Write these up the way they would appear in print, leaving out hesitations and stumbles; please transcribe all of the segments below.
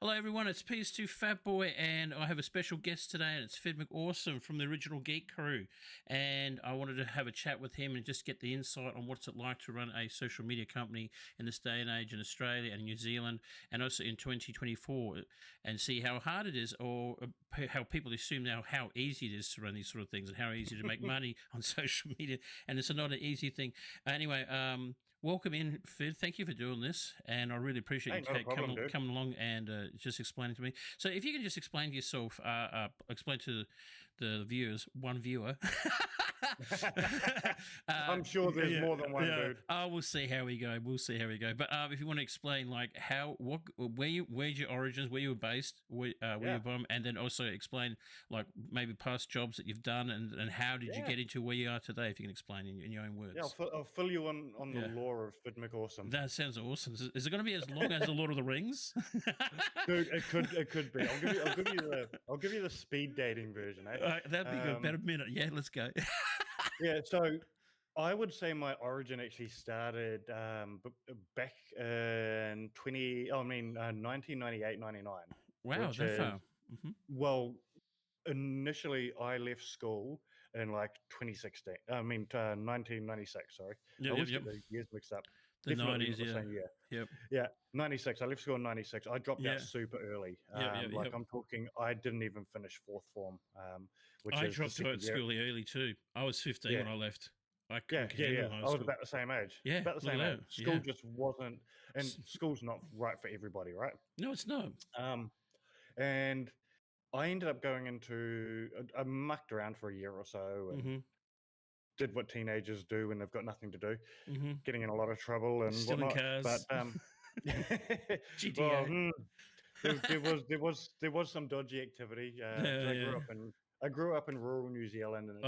Hello, everyone. It's PS2 Fat Boy, and I have a special guest today, and it's Phid McAwesome from the original Geek crew. And I wanted to have a chat with him and just get the insight on what's it like to run a social media company in this day and age in Australia and New Zealand, and also in 2024, and see how hard it is, or how people assume now how easy it is to run these sort of things, and how easy to make money on social media. And it's not an easy thing. Anyway, welcome in, Phid. Thank you for doing this, and I really appreciate you coming along and just explaining to me. So, if you can just explain to yourself, explain to the viewers, one viewer. I'm sure there's more than one dude. We'll see how we go. But if you want to explain, like where's your origins, where you were based, where you're from, and then also explain, like maybe past jobs that you've done, and how did you get into where you are today? If you can explain in your own words. Yeah, I'll fill you on the lore of Phid McAwesome. That sounds awesome. Is it going to be as long as the Lord of the Rings? Dude, it could be. I'll give you the speed dating version. That'd be good. About a minute. Yeah, let's go. Yeah, so I would say my origin actually started back in 1998, 99. Wow, that far. Mm-hmm. Well, initially I left school in like 2016. 1996. Sorry, I always get the years mixed up. The 90s, yeah, 96. I left school in 96. I dropped out super early. I'm talking, I didn't even finish fourth form. I dropped out of school early too. I was 15 when I left. I was about the same age. Yeah, about the same age. School just wasn't, and school's not right for everybody, right? No, it's not. And I ended up going into, I mucked around for a year or so and did what teenagers do when they've got nothing to do, getting in a lot of trouble and stealing whatnot. Cars. But GTA. there was some dodgy activity. I grew up in rural New Zealand, and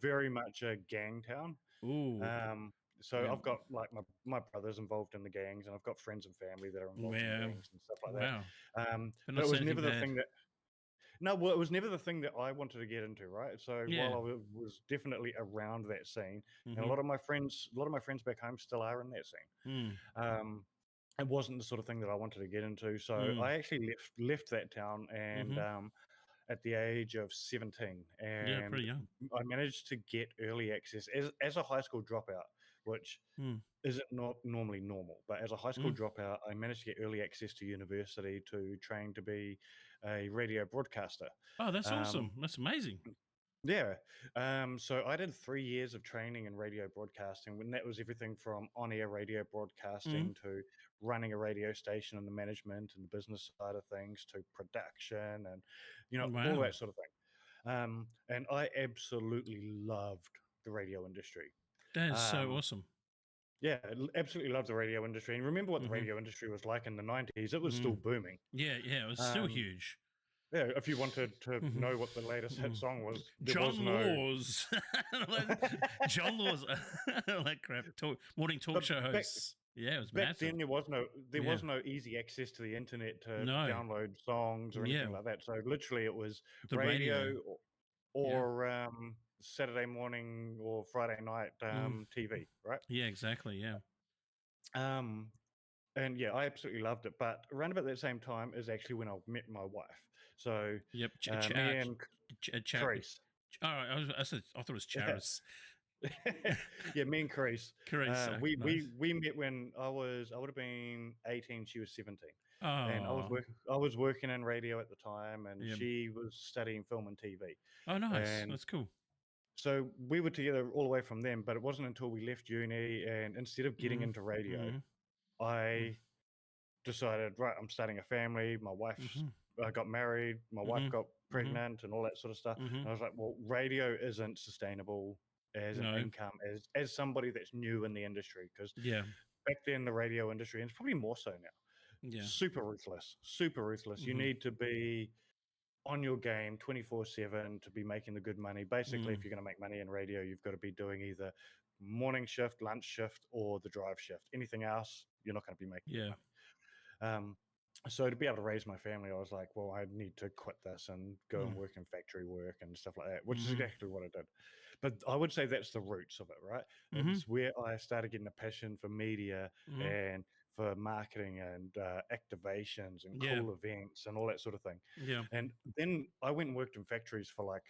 very much a gang town. Ooh. So I've got like my brothers involved in the gangs, and I've got friends and family that are involved in gangs and stuff like that. But it was never the thing that. No, well, it was never the thing that I wanted to get into, right? So while I was definitely around that scene, and a lot of my friends back home still are in that scene. It wasn't the sort of thing that I wanted to get into. So I actually left that town, and at the age of 17, and pretty young. I managed to get early access as a high school dropout, which isn't not normally normal, but as a high school dropout, I managed to get early access to university to train to be a radio broadcaster. Oh, that's awesome. That's amazing. Yeah. So I did 3 years of training in radio broadcasting, when that was everything from on-air radio broadcasting to running a radio station and the management and the business side of things to production and, all that sort of thing. And I absolutely loved the radio industry. That is so awesome. Yeah, absolutely loved the radio industry. And remember what the radio industry was like in the 90s. It was still booming. Yeah, it was still huge. Yeah, if you wanted to know what the latest hit song was, John Laws. John Laws. Like crap. Morning talk show hosts. It was back massive. then there was no easy access to the internet to download songs or anything like that. So literally it was the radio or Saturday morning or Friday night TV, right? Yeah, exactly. Yeah. And I absolutely loved it. But around about that same time is actually when I met my wife. So me and Carice. All right, I thought it was Charis. Yeah, me and Carice. We met when I would have been 18. She was 17. Oh. And I was working in radio at the time, and she was studying film and TV. Oh, nice. That's cool. So we were together all the way from then, but it wasn't until we left uni, and instead of getting into radio, I decided, right, I'm starting a family. My wife got married. My wife got pregnant and all that sort of stuff. And I was like, well, radio isn't sustainable as an income as somebody that's new in the industry. Because back then the radio industry, and it's probably more so now, super ruthless. You need to be on your game 24/7 to be making the good money. Basically, if you're going to make money in radio, you've got to be doing either morning shift, lunch shift, or the drive shift. Anything else, you're not going to be making money. So to be able to raise my family, I was like, well, I need to quit this and go and work in factory work and stuff like that, which is exactly what I did. But I would say that's the roots of it, right? It's where I started getting a passion for media and for marketing and activations and Yeah. cool events and all that sort of thing. Yeah. And then I went and worked in factories for like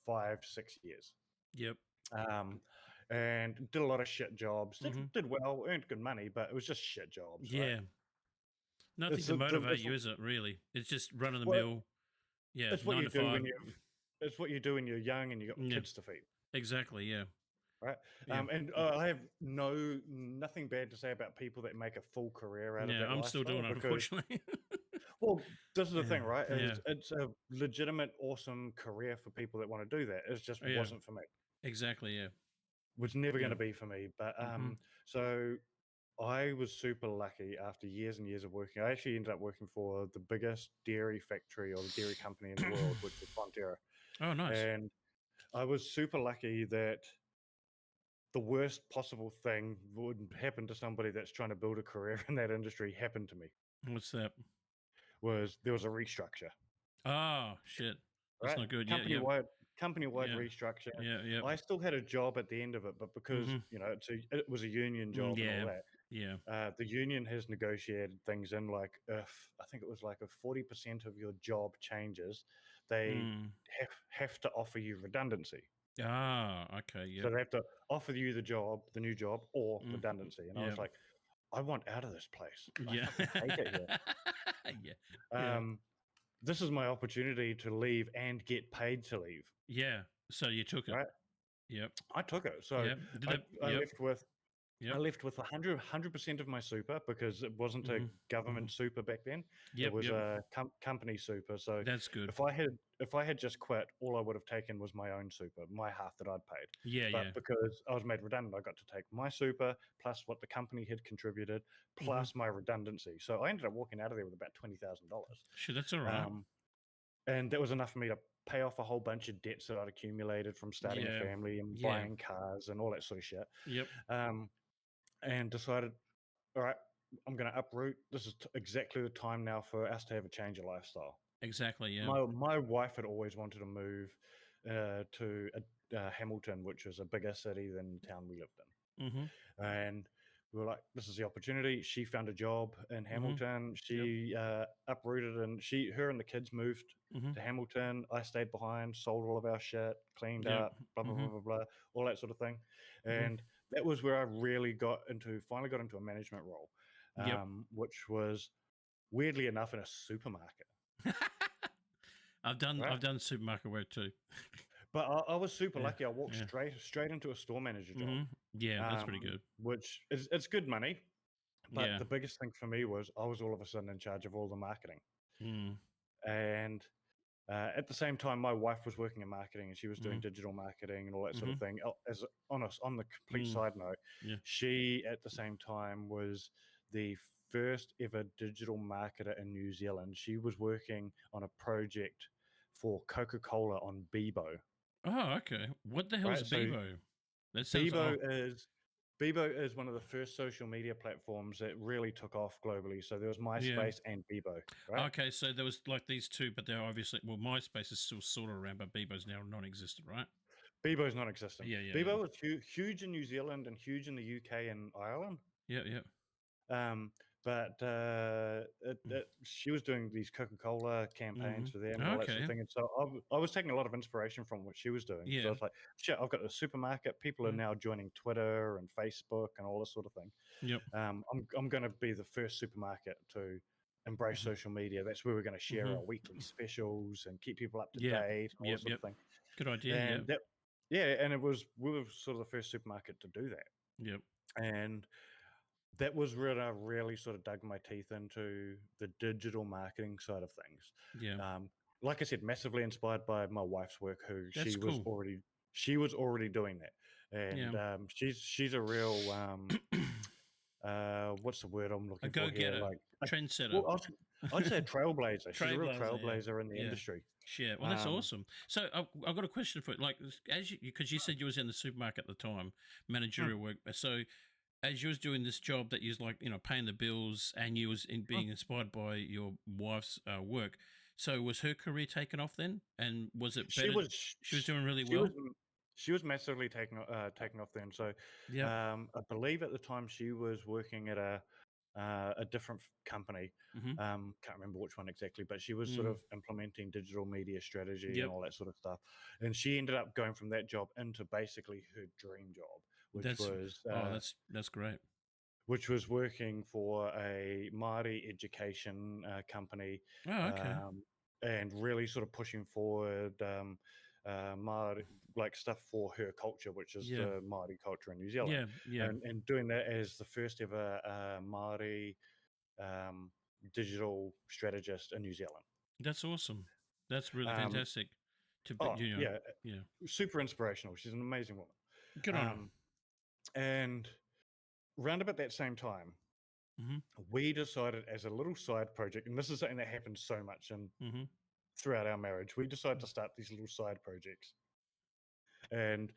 5, 6 years. Yep. Um, and did a lot of shit jobs. Mhm. Did well, earned good money, but it was just shit jobs, right? Yeah. Nothing It's to motivate it's you, is it, really? It's just run of the what mill. Yeah, it's what 9 you to do 5. when it's what you do when you're young and you got Yeah, kids to feed, exactly, yeah. right? Yeah. And I have nothing bad to say about people that make a full career out of Yeah, that I'm still lifestyle doing it, because, unfortunately. well, this is the Yeah, thing, right? yeah, Is it's a legitimate, awesome career for people that want to do that. It just yeah, wasn't for me. exactly, yeah, Was never going yeah. to be for me. But Mhm. so I was super lucky after years and years of working. I actually ended up working for the biggest dairy factory or the dairy company in the world, which was Fonterra. Oh, nice. And I was super lucky that the worst possible thing would happen to somebody that's trying to build a career in that industry happened to me. What's that? Was there was a restructure, Oh, shit. That's right? not good. Yeah, Company yep, wide company wide yeah, restructure. yeah, yep. I still had a job at the end of it, but because Mhm. it was a union job and all Yeah, that, yeah. the union has negotiated things in like if I think it was like if 40% of your job changes, they Mm. have to offer you redundancy. Ah, okay, So yep. they have to offer you the new job, or Mm. redundancy. And I was Yep. like, I want out of this place. I Yeah. fucking hate it here. Yeah, yeah, Um, this is my opportunity to leave and get paid to leave. yeah. So you took it. Right? Yep, I took it. So yep. Did I, it I yep, left with I yep. left with 100% of my super because it wasn't a Mhm, government mhm. super back then. It Yep, was yep. a company super. So That's good. if I had just quit, all I would have taken was my own super, my half that I'd paid. Yeah, But yeah. because I was made redundant, I got to take my super plus what the company had contributed Mhm. plus my redundancy. So I ended up walking out of there with about $20,000. Sure, that's alright. Um, and that was enough for me to pay off a whole bunch of debts that I'd accumulated from starting a Yeah. family and Yeah. buying cars and all that sort of shit. Yep. Um, and decided, all right, I'm going to uproot. This is exactly the time now for us to have a change of lifestyle. Exactly, yeah. My wife had always wanted to move to Hamilton, which was a bigger city than the town we lived Mhm, in. And we were like, this is the opportunity. She found a job in mhm. Hamilton. Yep. She uprooted, and her and the kids moved Mhm. to Hamilton. I stayed behind, sold all of our shit, cleaned Yep. up, blah blah blah Mhm, blah blah, all that sort of thing. mhm. And that was where I really finally got into a management role, Yep. which was weirdly enough in a supermarket, right? I've done supermarket work too. But I was super Yeah, lucky. I walked yeah. straight into a store manager job, Mhm. Yeah, that's pretty good. which is it's good money. But Yeah. the biggest thing for me was I was all of a sudden in charge of all the marketing. Mm. And at the same time, my wife was working in marketing and she was doing Mhm, digital marketing and all that sort of mhm, thing. On the complete mm. side note, Yeah. she at the same time was the first ever digital marketer in New Zealand. She was working on a project for Coca-Cola on Bebo, Oh, okay. What the hell's right? So Bebo? That sounds Bebo oh, is Bebo is one of the first social media platforms that really took off globally. So there was yeah. MySpace and Bebo, right? Okay, so there was like these two, but they're obviously well, MySpace is still sort of around, but Bebo's now non-existent, right? Bebo's non-existent. Yeah, yeah, yeah. Bebo was huge in New Zealand and huge in the UK and Ireland. Yeah, yeah. Um, but she was doing these Coca-Cola campaigns Mhm. for them and all that sort of Okay. thing. And so I was taking a lot of inspiration from what she was doing because I Yeah. was like, shit, I've got a supermarket. People are Mm. now joining Twitter and Facebook and all this sort of thing. Yep. I'm going to be the first supermarket to embrace Mhm. social media. That's where we're going to share Mhm. our weekly specials and keep people up to Yeah. date, all Yep, this sort of yep. thing. Good idea. And Yep. yeah, and we were sort of the first supermarket to do that. Yep. And that was where I really sort of dug my teeth into the digital marketing side of things. Yeah. Um, like I said, massively inspired by my wife's work, who That's cool. she was already doing that, and Yeah. she's a real what's the word I'm A looking for here? go-getter, Like, trendsetter. well, I'd say a trailblazer. She's a real Trailblazer, yeah. trailblazer in the Yeah. industry. Shit. Well, that's Um, awesome. So I've got a question for you. Like, as you, because you said you was in the supermarket at the time, mm, managerial work. So as you was doing this job that you was like, paying the bills and you was mm. being inspired by your wife's work. So was her career taken off then? And was it She better? was She was doing really she was well? she was massively taken off then. So Yep. I believe at the time she was working at a a different company. Mhm. Can't remember which one exactly, but she was sort Mm. of implementing digital media strategy and Yep. all that sort of stuff. And she ended up going from that job into basically her dream job, which That's was oh, that's great. working for a Māori education company, Oh, okay. um, and really sort of pushing forward Māori like stuff for her culture, which is Yeah. the Māori culture in New Zealand, Yeah. Yeah. and doing that as the first ever Māori um, digital strategist in New Zealand. That's awesome. That's really Um, fantastic to be, oh yeah, yeah. super inspirational. She's an amazing woman. Good on her. Um, and round about that same time, Mhm. we decided as a little side project, and this is something that happens so much and Mhm. throughout our marriage, we decided to start these little side projects. And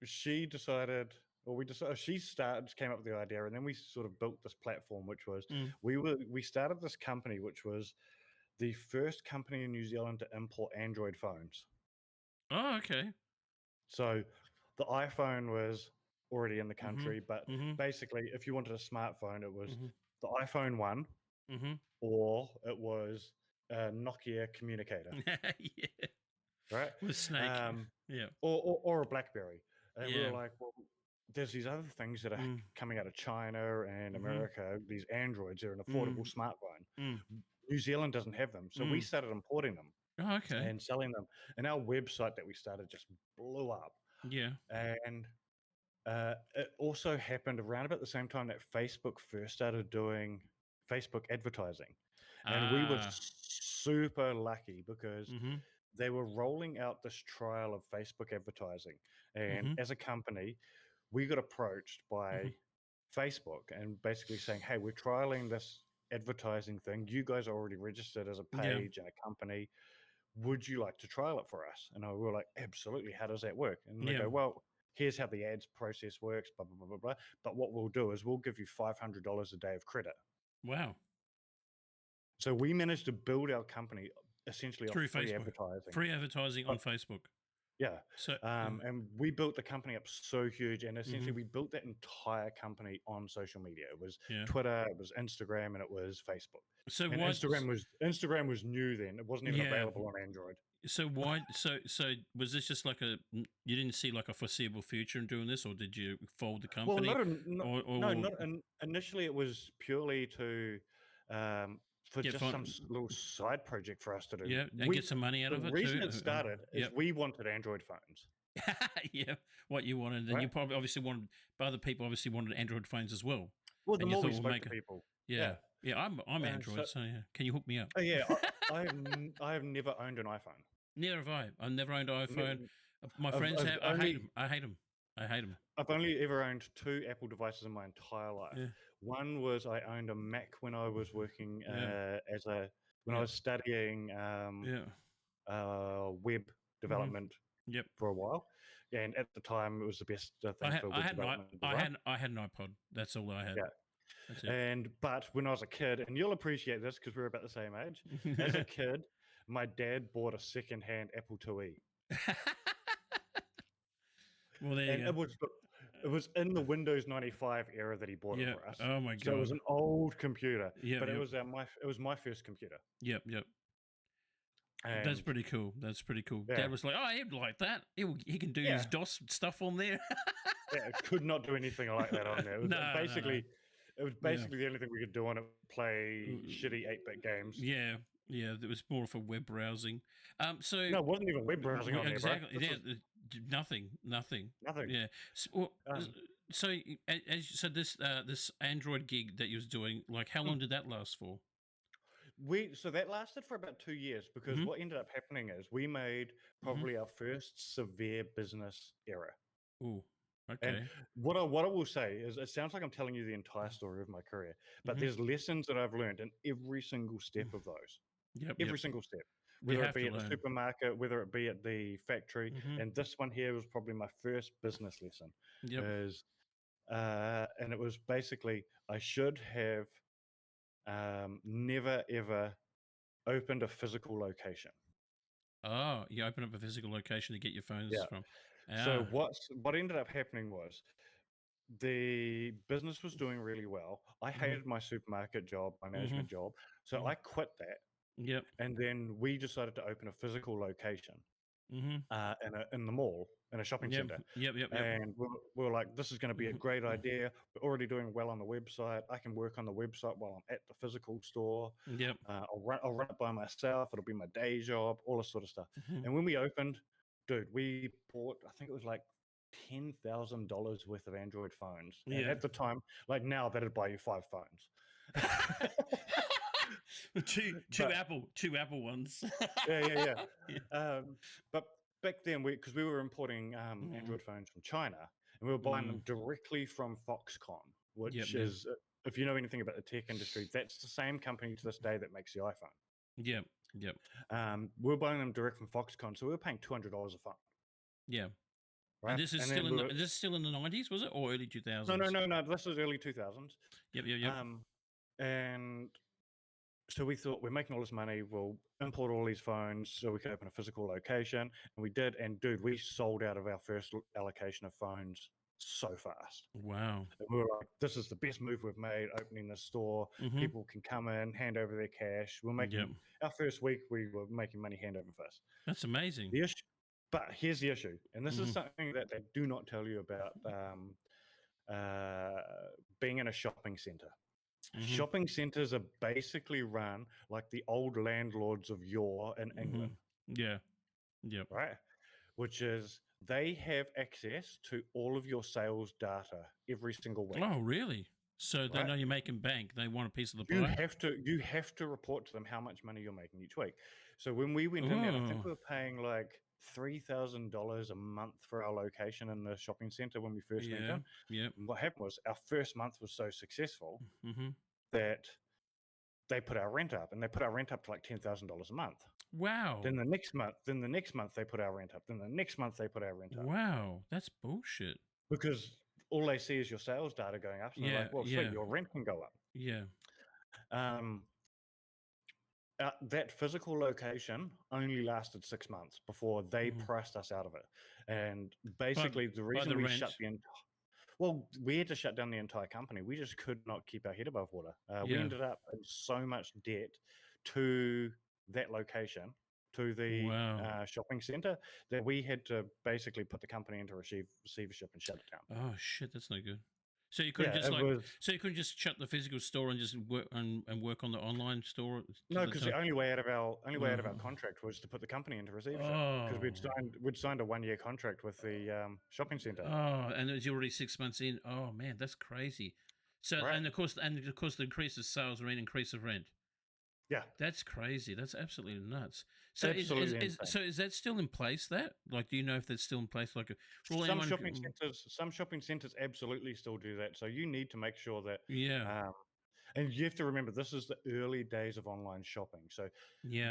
she decided, or we decided, she started, came up with the idea, and then we sort of built this platform, which was Mm. we started this company, which was the first company in New Zealand to import Android phones. Oh, okay. So the iPhone was already in the Mhm. country, but Mhm. basically, if you wanted a smartphone, it was Mhm. the iPhone 1 Mhm. or it was a Nokia communicator, Yeah. right? With Snake. Um, Yeah. or a BlackBerry. And we were Yeah. like, well, there's these other things that are Mm. coming out of China and Mhm. America, these Androids, they're an affordable Mm. smartphone. Mm. New Zealand doesn't have them. So we Mm. started importing them Oh, okay. and selling them. And our website that we started just blew up. Yeah. And it also happened around about the same time that Facebook first started doing Facebook advertising. And we were Ah. super lucky because Mhm. they were rolling out this trial of Facebook advertising. And Mhm. as a company, we got approached by Mhm. Facebook and basically saying, hey, we're trialing this advertising thing. You guys are already registered as a Yeah. page and a company. Would you like to trial it for us? And we were like, absolutely. How does that work? And they Yeah. go, well, here's how the ads process works, blah, blah, blah, blah, blah. But what we'll do is we'll give you $500 a day of credit. Wow. So we managed to build our company essentially off Through free Facebook. advertising. Free advertising on Facebook. Yeah. So, yeah. And we built the company up so huge. And essentially, Mhm. we built that entire company on social media. It was Yeah. Twitter, it was Instagram, and it was Facebook. So And what? Instagram was new then. It wasn't even Yeah. available on Android. So why? So was this just like you didn't see like a foreseeable future in doing this, or did you fold the Well, company, no, or not initially. It was purely to for get just some fun? little side project for us to do. Yeah, and get some money out The of it reason too. it started is Yep. we wanted Android phones, Yeah. What you wanted, and right? you probably obviously wanted, but other people obviously wanted Android phones as well, Well, the and you more thought we we'll spoke make to a people, yeah, yeah. yeah. I'm So Android, so yeah. Can you hook me up? oh yeah, I have never owned an iPhone. Neither have I. I've never owned an iPhone. Ne- My friends I've have. I hate only them. I hate them. I hate them. I've only ever owned two Apple devices in my entire life. Yeah. One was I owned a Mac when I was working Yeah. as a when I Yep. was studying Yeah. web Hmm. development Yep. for a while, and at the time it was the best thing for web development to run. I had an iPod. That's all I had. Yeah, That's it. and but when I was a kid, and you'll appreciate this because we're about the same age. As a kid, my dad bought a second-hand Apple IIe, Well, there and you go. it was in the Windows 95 era that he bought it Yeah. for us. Oh my So it was god. an old computer, Yep. but Yep. it was my first computer, Yep. Yep. That's and pretty cool. That's pretty cool. yeah, Dad was like, "Oh, he'd like that. He can do his yeah, DOS stuff on there." yeah, it could not do anything like that on there. It was No. No. No. basically it was Yeah. basically the only thing we could do on it, play shitty 8-bit games. Yeah. Yeah. There was more for web browsing. So No, it wasn't even web browsing on there, bro. exactly. This Yeah. was Nothing. Nothing. nothing. Yeah. So, Um, as you said, this Android gig that you was doing, like, how mm. long did that last for? So that lasted for about 2 years because Mm-hmm. what ended up happening is we made Mm-hmm. probably our first severe business error. Oh. And Okay. what I will say is it sounds like I'm telling you the entire story of my career, but Mm-hmm. there's lessons that I've learned in every single step of those. Yep. Yep. Every single step. You Whether it have be to at the learn. supermarket, whether it be at the factory, Mm-hmm. and this one here was probably my first business lesson. Yep. Is and it was basically I should have never ever opened a physical location. Oh, you open up a physical location to get your phones Yeah. from. So Ah. what ended up happening was the business was doing really well. I hated my supermarket job, my management job, so I quit that. Yep. And then we decided to open a physical location Mhm. in the mall, in a shopping Yep. center. Yep. Yep. Yep. And we were like, this is going to be a great idea. We're already doing well on the website. I can work on the website while I'm at the physical store. Yep. I'll run it by myself. It'll be my day job, all this sort of stuff. Mhm. And when we opened, dude, we bought, I think it was like $10,000 worth of Android phones. And Yeah. at the time, like now, that'd buy you 5 phones. two But Apple ones. yeah. Yeah. But back then, because we were importing Mhm. Android phones from China, and we were buying them directly from Foxconn, Yep. which Yep. is, if you know anything about the tech industry, that's the same company to this day that makes the iPhone. Yep. Yep. We were buying them direct from Foxconn, so we were paying $200 a phone, Yeah. And right? And then we were, is this still in the 90s, was it, or early 2000s? no, this is early 2000s. Yep. Yep. Yep. And so we thought, we're making all this money, we'll import all these phones so we could open a physical location. And we did. And dude, we sold out of our first allocation of phones so fast. Wow. And we were like, this is the best move we've made, opening this store. People can come in, hand over their cash. We're Yep. making, our first week, we were making money hand over fist. That's amazing. The issue, but here's the issue. And this is something that they do not tell you about being in a shopping center. Shopping centers are basically run like the old landlords of yore in England, Yeah. Yep. right? Which is, they have access to all of your sales data every single week, Oh, really? So they right? know you're making bank. They want a piece of the You pie. have to report to them how much money you're making each week. So when we went in there, I think we were paying like $3,000 a month for our location in the shopping center when we first went in. Yep. And what happened was, our first month was so successful Mm-hmm. that they put our rent up, and they put our rent up to like $10,000 a month. Wow. Then the next month they put our rent up. Then the next month they put our rent up. Wow. That's bullshit. Because all they see is your sales data going up. So they're like, well, sweet, your rent can go up. Yeah. That physical location only lasted 6 months before they priced us out of it. And basically the reason we shut the well, we had to shut down the entire company. We just could not keep our head above water. We ended up in so much debt to that location, to the shopping center, that we had to basically put the company into receivership and shut it down. Oh shit, that's no good. So you couldn't just shut the physical store and just work and work on the online store. No, because the only way out of our contract was to put the company into receivership, because we'd signed a 1-year contract with the shopping center. Oh, and it was already 6 months in. Oh man, that's crazy. So right. and of course the increase of sales mean increase of rent. Yeah, that's crazy. That's absolutely nuts. So is that still in place? That, like, do you know if that's still in place? Like, some shopping centers absolutely still do that. So you need to make sure that and you have to remember, this is the early days of online shopping. So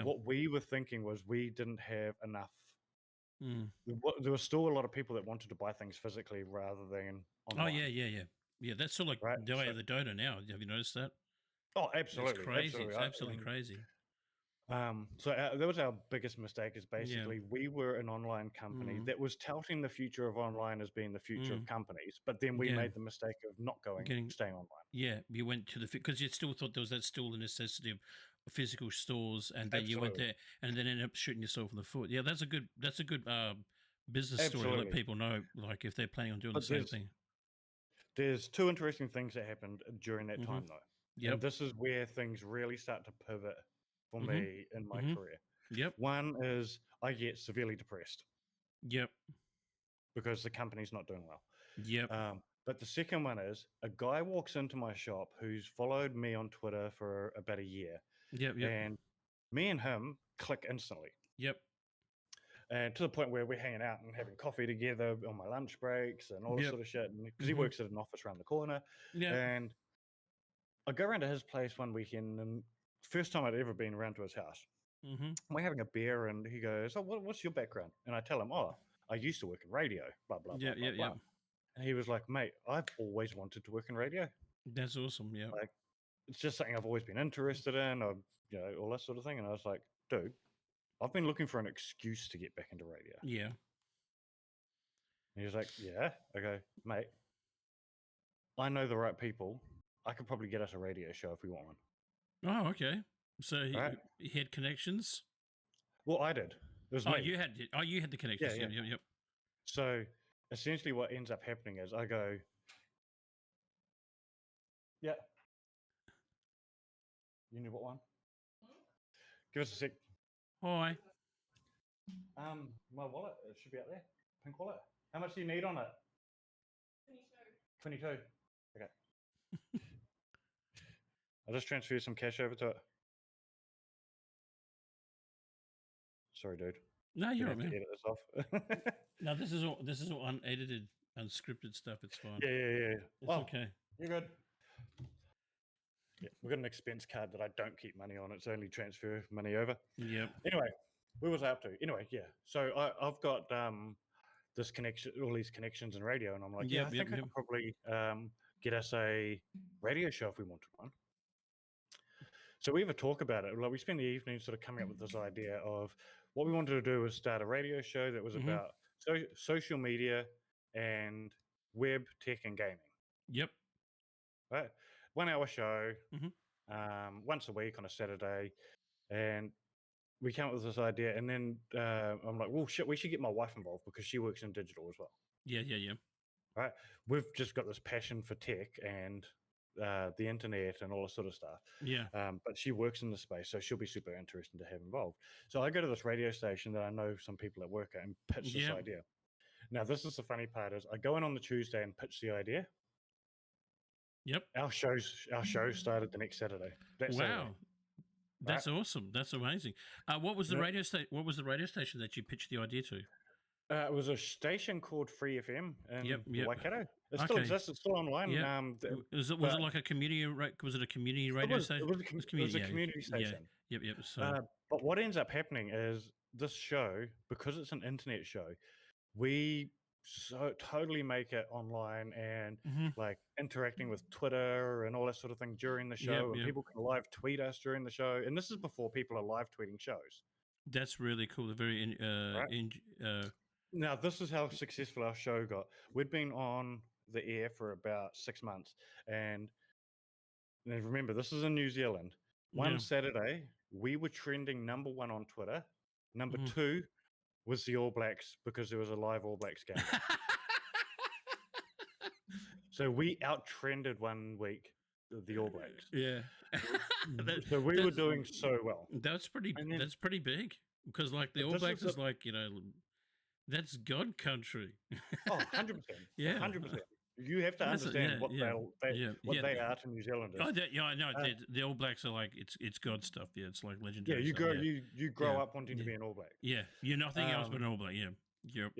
what we were thinking was, we didn't have enough. There were still a lot of people that wanted to buy things physically rather than online. Oh yeah. That's sort of like the way of the Dota now. Have you noticed that? Oh, absolutely. It's crazy. It's absolutely crazy. So that was our biggest mistake, is basically we were an online company that was touting the future of online as being the future of companies, but then we made the mistake of not staying online. Yeah, you went to because you still thought there was still the necessity of physical stores, and then you went there and then ended up shooting yourself in the foot. Yeah, that's a good business story to let people know, like, if they're planning on doing the same thing. There's 2 interesting things that happened during that time, though. Yep. And this is where things really start to pivot for me in my career. Yep. One is, I get severely depressed. Yep. Because the company's not doing well. Yep. But the second one is, a guy walks into my shop who's followed me on Twitter for about a year. Yep. And me and him click instantly. Yep. And to the point where we're hanging out and having coffee together on my lunch breaks and all this sort of shit. Because he works at an office around the corner. Yeah. And I go around to his place one weekend, and first time I'd ever been around to his house. We're having a beer, and he goes, "Oh, what's your background?" And I tell him, "Oh, I used to work in radio, blah, blah, blah, blah, blah." And he was like, "Mate, I've always wanted to work in radio." That's awesome, yeah. Like, it's just something I've always been interested in, or, all that sort of thing. And I was like, dude, I've been looking for an excuse to get back into radio. Yeah. And he was like, yeah. I go, mate, I know the right people. I could probably get us a radio show if we want one. Oh, okay. So Right? he had connections. Well, I did. It was Oh, me. you had the connections. Yeah. Yep. So essentially, what ends up happening is I go, yeah. You knew what one? Give us a sec. Hi. My wallet, it should be out there. Pink wallet. How much do you need on it? 22. Okay. I'll just transfer some cash over to it. Sorry, dude. No, you're right, Gonna have man. to edit this off. No, this is all unedited, unscripted stuff. It's fine. Yeah. It's okay. You're good. Yeah, we've got an expense card that I don't keep money on. It's only transfer money over. Yep. Anyway, where was I up to? Anyway, yeah. So I've got this connection, all these connections in radio, and I'm like, I think I could probably get us a radio show if we wanted one. So we have a talk about it. Like we spend the evening sort of coming up with this idea of what we wanted to do was start a radio show that was about social media and web, tech, and gaming. Yep. Right, 1 hour show, once a week on a Saturday, and we came up with this idea. And then I'm like, well, shit, we should get my wife involved because she works in digital as well. Yeah. Right, we've just got this passion for tech and the internet and all this sort of stuff. Yeah. But she works in the space, so she'll be super interesting to have involved. So I go to this radio station that I know some people that work at and pitch this idea. Now, this is the funny part: is I go in on the Tuesday and pitch the idea. Yep. Our show started the next Saturday. Saturday. That's awesome. That's amazing. What was the radio station? What was the radio station that you pitched the idea to? It was a station called Free FM in Waikato. It still exists. It's still online. Yep. Was it like a community? Was it a community radio station? It was a community station. Yep. So, but what ends up happening is this show, because it's an internet show, we totally make it online and like interacting with Twitter and all that sort of thing during the show. And people can live tweet us during the show. And this is before people are live tweeting shows. That's really cool. The very Now, this is how successful our show got. We'd been on the air for about 6 months. And remember, this is in New Zealand. One Saturday, we were trending number 1 on Twitter. Number 2 was the All Blacks because there was a live All Blacks game. So we out-trended 1 week the All Blacks. Yeah. So we were doing so well. That's pretty big because like the All Blacks is like, that's God country. Oh, 100%. Yeah. 100%. You have to understand what they are to New Zealanders. Oh, I know. The All Blacks are like it's God stuff. Yeah, it's like legendary. Yeah, you grow up wanting to be an All Black. Yeah, you're nothing else but an All Black. Yeah. Yep.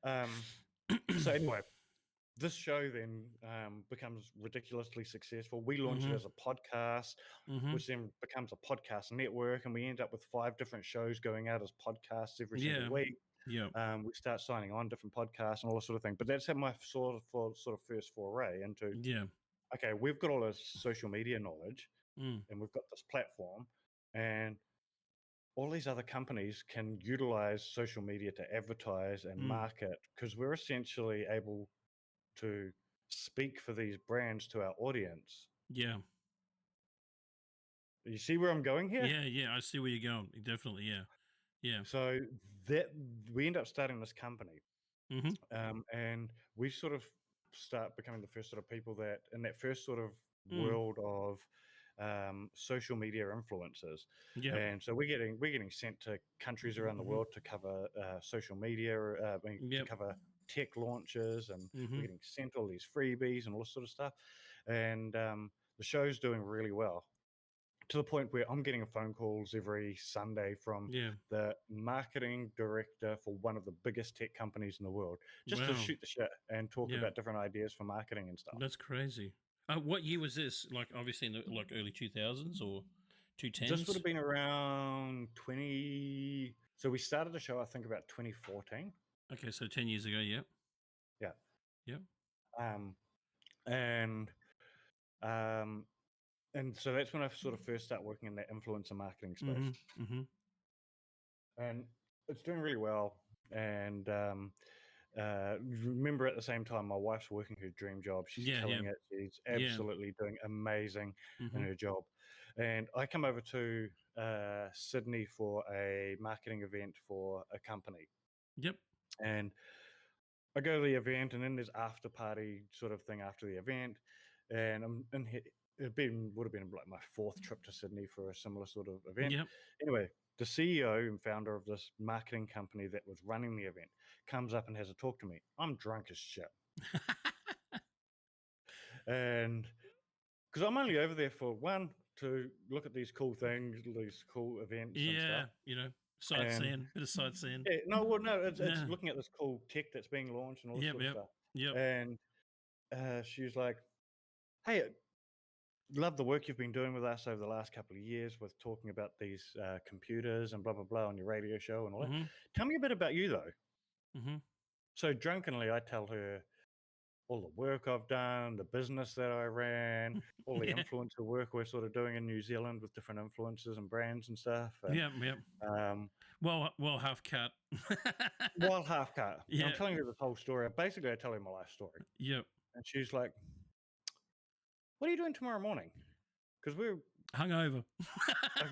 Yeah. So anyway, this show then becomes ridiculously successful. We launch it as a podcast, which then becomes a podcast network, and we end up with 5 different shows going out as podcasts every single week. Yeah. We start signing on different podcasts and all that sort of thing. But that's my sort of first foray into. Yeah. Okay, we've got all this social media knowledge, and we've got this platform, and all these other companies can utilize social media to advertise and market because we're essentially able to speak for these brands to our audience. Yeah. You see where I'm going here? Yeah. I see where you're going. Definitely. Yeah. So that we end up starting this company, and we sort of start becoming the first sort of people that in that first sort of world of social media influencers. Yeah. And so we're getting sent to countries around the world to cover social media, to cover tech launches, and we're getting sent all these freebies and all this sort of stuff. And the show's doing really well, to the point where I'm getting phone calls every Sunday from the marketing director for one of the biggest tech companies in the world, just to shoot the shit and talk about different ideas for marketing and stuff. That's crazy. What year was this? Like, obviously in the early 2000s or 2010s? This would have been around 20. So we started the show, I think, about 2014. Okay, so 10 years ago. Yeah. And so that's when I sort of first started working in that influencer marketing space. And it's doing really well. And remember at the same time, my wife's working her dream job. She's Yeah, yeah, killing it. She's yeah. absolutely doing amazing in Mm-hmm. her job. And I come over to Sydney for a marketing event for a company. Yep. And I go to the event, and then there's after party sort of thing after the event. And I'm in here. Would have been like my fourth trip to Sydney for a similar sort of event. Yep. Anyway, the CEO and founder of this marketing company that was running the event comes up and has a talk to me. I'm drunk as shit. And because I'm only over there for one, to look at these cool things, these cool events and Yeah, stuff. And sightseeing, bit of sightseeing. yeah, no, it's Yeah. looking at this cool tech that's being launched and all this Yep, sort of yep, stuff. yep. And she's like, "Hey, love the work you've been doing with us over the last couple of years with talking about these computers and blah blah blah on your radio show and all that. Mm-hmm. Tell me a bit about you though." Mm-hmm. So drunkenly, I tell her all the work I've done, the business that I ran, all the Yeah. influencer work we're sort of doing in New Zealand with different influencers and brands and stuff. And Yep, yep. um, Well, half cut. while half cut, and I'm Yeah. telling her this whole story. Basically, I tell her my life story, Yep. and she's like, "What are you doing tomorrow morning?" Because we're Hungover. I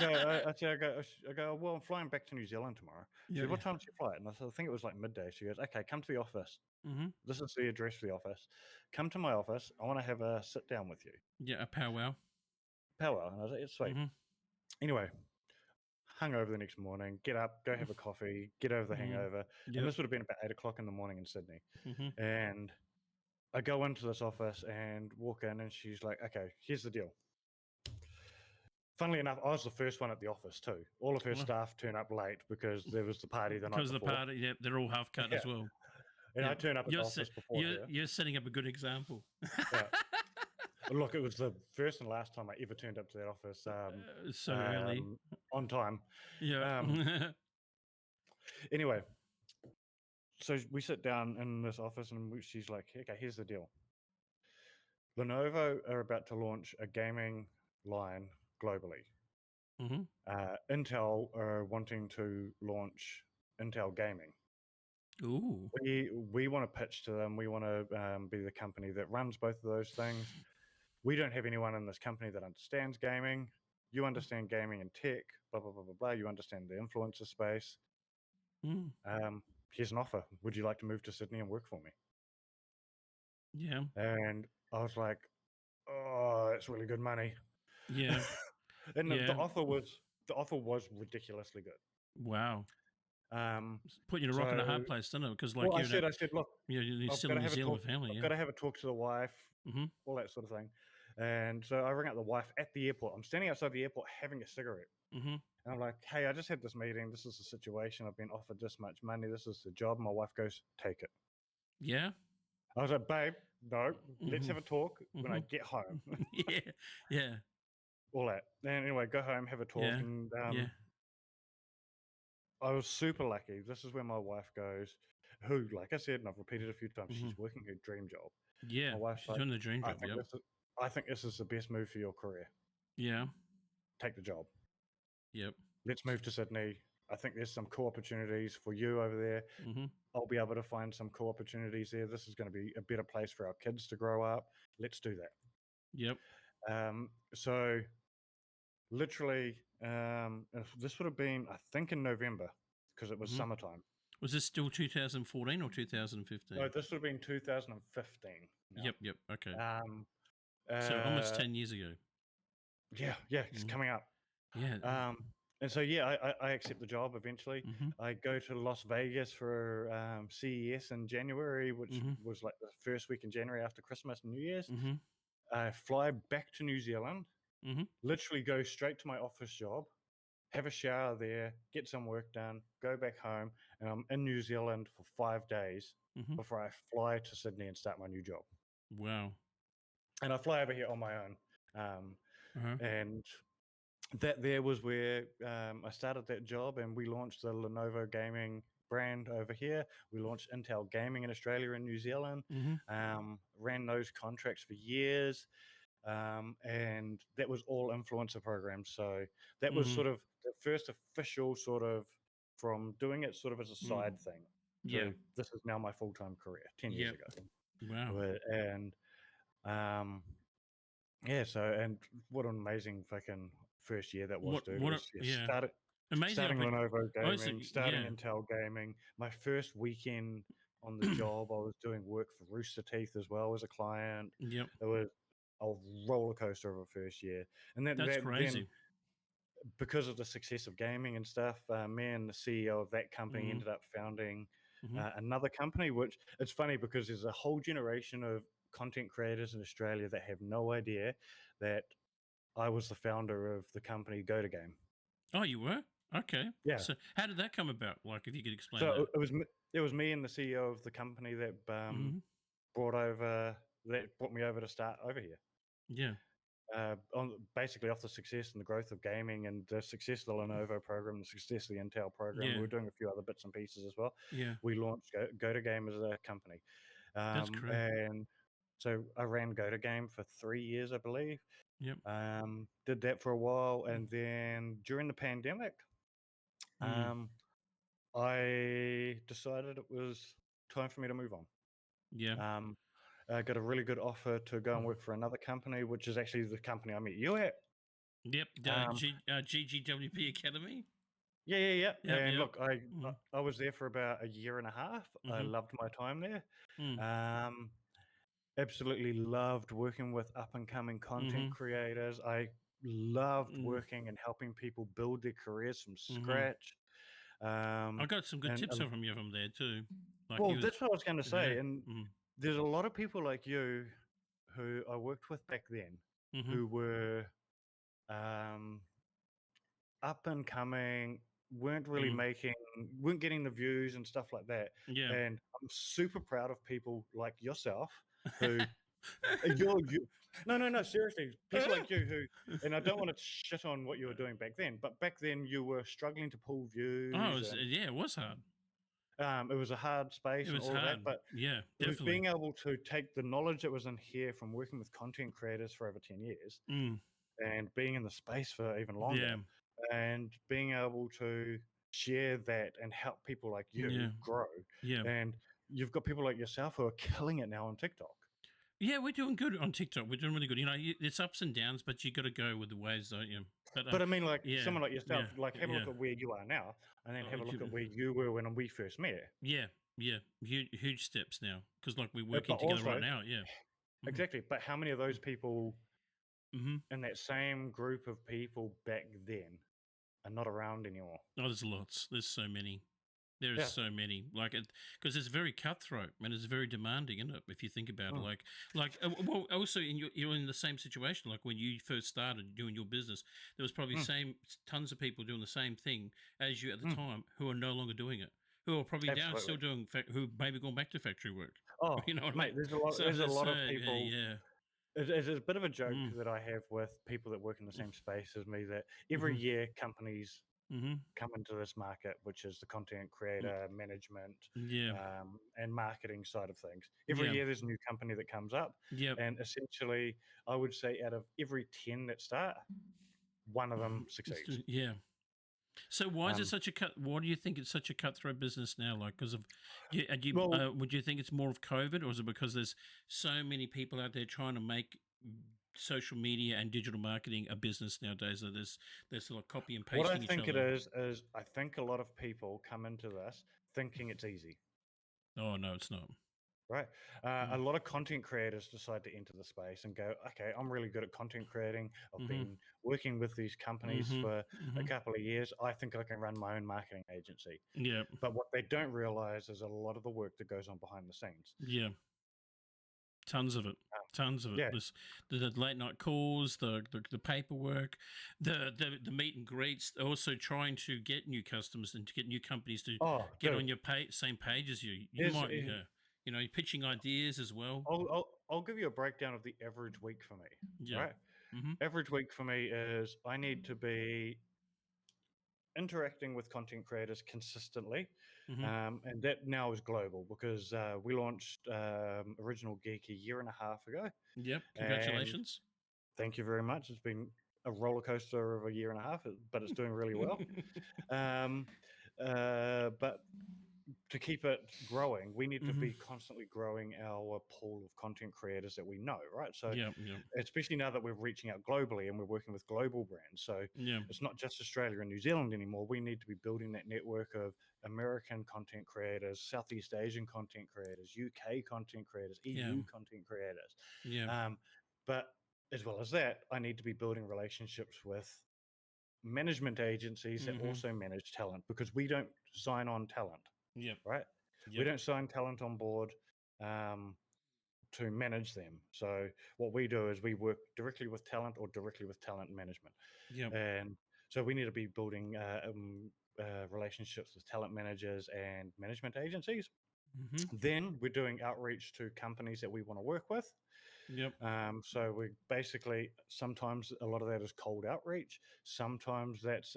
go, well, I'm flying back to New Zealand tomorrow. She Yeah, said, yeah. what time's your flight? And I said, I think it was like midday. She goes, okay, come to the office. Mm-hmm. This is the address for the office. Come to my office. I want to have a sit down with you. Yeah, a powwow. Power. And I was like, it's sweet. Mm-hmm. Anyway, hung over the next morning, get up, go have a coffee, get over the hangover. Yep. And this would have been about 8 o'clock in the morning in Sydney. Mm-hmm. And I go into this office and walk in, and she's like, okay, here's the deal. Funnily enough, I was the first one at the office too. All of her staff turn up late because there was the party the night before. Because of the party, yeah, they're all half cut as well. And I turn up at the office before her. You're setting up a good example. Yeah. Look, it was the first and last time I ever turned up to that office so early. on time. Yeah. Anyway, so we sit down in this office, and she's like, okay, here's the deal. Lenovo are about to launch a gaming line globally. Mm-hmm. Intel are wanting to launch Intel Gaming. Ooh. We want to pitch to them. We want to be the company that runs both of those things. We don't have anyone in this company that understands gaming. You understand gaming and tech, blah, blah, blah, blah, blah. You understand the influencer space. Mm. Here's an offer. Would you like to move to Sydney and work for me? Yeah. And I was like, oh, that's really good money. Yeah. And the offer was ridiculously good. Wow. Put you in a so, rock and a hard place, doesn't it? Because like I said, look, you're still in New Zealand with family. I've got to have a talk to the wife, all that sort of thing. And so I ring up the wife at the airport. I'm standing outside the airport having a cigarette. Mm-hmm. And I'm like, hey, I just had this meeting. This is the situation. I've been offered this much money. This is the job. My wife goes, take it. Yeah. I was like, babe, no, let's have a talk when I get home. Yeah. Yeah. All that. And anyway, go home, have a talk. Yeah. And Yeah. I was super lucky. This is where my wife goes, who, like I said, and I've repeated a few times, she's working her dream job. Yeah. My wife's She's doing the dream job. I think this is the best move for your career. Yeah. Take the job. Yep. Let's move to Sydney. I think there's some cool opportunities for you over there. Mm-hmm. I'll be able to find some cool opportunities there. This is going to be a better place for our kids to grow up. Let's do that. Yep. So literally, this would have been, I think, in November, because it was summertime. Was this still 2014 or 2015? No, this would have been 2015. Yep. Okay. So almost 10 years ago. Yeah, it's coming up. Yeah. And so, I accept the job eventually. I go to Las Vegas for CES in January, which was like the first week in January after Christmas and New Year's. I fly back to New Zealand, literally go straight to my office job, have a shower there, get some work done, go back home, and I'm in New Zealand for 5 days before I fly to Sydney and start my new job. Wow. And I fly over here on my own. And that there was where I started that job, and we launched the Lenovo gaming brand over here. We launched Intel Gaming in Australia and New Zealand, ran those contracts for years, and that was all influencer programs. So that was sort of the first official sort of, from doing it sort of as a side thing. Yeah. So this is now my full-time career, 10 years Yep. ago. Wow. And um, yeah, so and what an amazing fucking first year that was, dude. It was Yeah. Amazing starting Lenovo Oh, so Gaming, starting yeah. Intel Gaming. My first weekend on the job, I was doing work for Rooster Teeth as well as a client. Yep. It was a roller coaster of a first year, and That's then crazy. because of the success of gaming and stuff, me and the CEO of that company Mhm. ended up founding Mhm. another company. Which it's funny because there's a whole generation of content creators in Australia that have no idea that I was the founder of the company Go to Game. Oh, you were? Okay. Yeah. So how did that come about? Like, if you could explain So that. it was me and the CEO of the company that Mhm. brought me over to start over here. Yeah. On basically off the success and the growth of gaming and the success of the Lenovo program, the success of the Intel program. We Yeah. were doing a few other bits and pieces as well. Yeah. We launched Go to Game as a company, That's correct. and so I ran Go to Game for 3 years, I believe. Yep. Did that for a while, and then during the pandemic, Mm. um, I decided it was time for me to move on. Yeah. Um, I got a really good offer to go and work for another company, which is actually the company I met you at. Yep. Um, GGWP Academy. yeah. Yep. And Yep. look, I Mm. I I was there for about a year and a half. I Mhm. loved my time there. Mm. Um, Absolutely loved working with up and coming content Mhm. creators. I loved Mm. working and helping people build their careers from Mhm. scratch. I Um, got some good and tips from you from there too. Like well, you was that's what I was going to yeah. say. And Mm. there's a lot of people like you who I worked with back then Mhm. who were um, up and coming, Mm. weren't getting the views and stuff like that. Yeah. And I'm super proud of people like yourself who you no, seriously, people like you who, and I don't want to shit on what you were doing back then, but back then you were struggling to pull Oh, views, and yeah, it was hard. it was a hard It space and was all of that. hard. But Yeah, it was definitely. being able to take the knowledge that was in here from working with content creators for over 10 years Mm. and being in the space for even longer, Yeah. and being able to share that and help people like you Yeah. grow. Yeah. And you've got people like yourself who are killing it now on TikTok. Yeah, we're doing good on TikTok. We're doing really good. You know, it's ups and downs, but you got to go with the waves, don't you? But But I mean, like yeah, someone like yourself, yeah, like have a yeah. look at where you are now, and then have Oh, a look at where you were when we first met. yeah, yeah. Huge steps now because like we're working But together right also, now. Yeah. Mm-hmm. exactly. But how many of those people Mm-hmm. in that same group of people back then are not around anymore? Oh, there's lots. There's so many. There is Yeah. so many, like it, because it's very cutthroat and it's very demanding, isn't it? If you think about it, Mm, well, also you're in the same situation. Like when you first started doing your business, there was probably mm, tons of people doing the same thing as you at the mm. time who are no longer doing it, who are probably now Absolutely. still doing, who maybe gone back to factory work. Oh, You know what I mate, mean? So There's a there's lot of yeah, people. yeah. It's a bit of a joke Mm, that I have with people that work in the same space as me that every mm-hmm, year companies mm-hmm, come into this market, which is the content creator management yeah, and marketing side of things. Every yeah, year, there's a new company that comes up, yep. and essentially, I would say out of every 10 that start, one of them succeeds. Yeah. So why is it Um, such a cut? Why do you think it's such a cutthroat business now? Like because of, well, would you think it's more of COVID, or is it because there's so many people out there trying to make social media and digital marketing a business nowadays? That they're sort of copy and what I pasting each think it other. is I think a lot of people come into this thinking it's easy. Oh no, it's not. Right. A Mm. lot of content creators decide to enter the space and go, okay, I'm really good at content creating. I've Mm-hmm. been working with these companies Mm-hmm. for a Mm-hmm. couple of years. I think I can run my own marketing agency. Yeah. But what they don't realize is a lot of the work that goes on behind the scenes. Yeah. Tons of it. Tons of it. Yeah. This the late night calls, the paperwork, the meet and greets. Also trying to get new customers and to get new companies to Oh, get dude. on your same page as you. You Here's, might, you know, pitching ideas as well. I'll give you a breakdown of the average week for me. Yeah. Right. Mm-hmm. Average week for me is I need to be interacting with content creators consistently. Mm-hmm. And that now is global because we launched Original Geek a year and a half ago. Yep. And Congratulations. thank you very much. It's been a roller coaster of a year and a half, but it's doing really well. Um, but to keep it growing, we need to Mhm. be constantly growing our pool of content creators that we know, right? So Yep, yep, especially now that we're reaching out globally and we're working with global brands. So yep, it's not just Australia and New Zealand anymore. We need to be building that network of American content creators, Southeast Asian content creators, UK content creators, yeah, EU content creators. yeah, Um, but as well as that, I need to be building relationships with management agencies that mhm, also manage talent, because we don't sign on talent, yep, right? We yep, don't sign talent on board um, to manage them. So what we do is we work directly with talent or directly with talent management. yep, And so we need to be building relationships with talent managers and management agencies. mhm, Then we're doing outreach to companies that we want to work with. yep, So we basically, sometimes a lot of that is cold outreach. Sometimes that's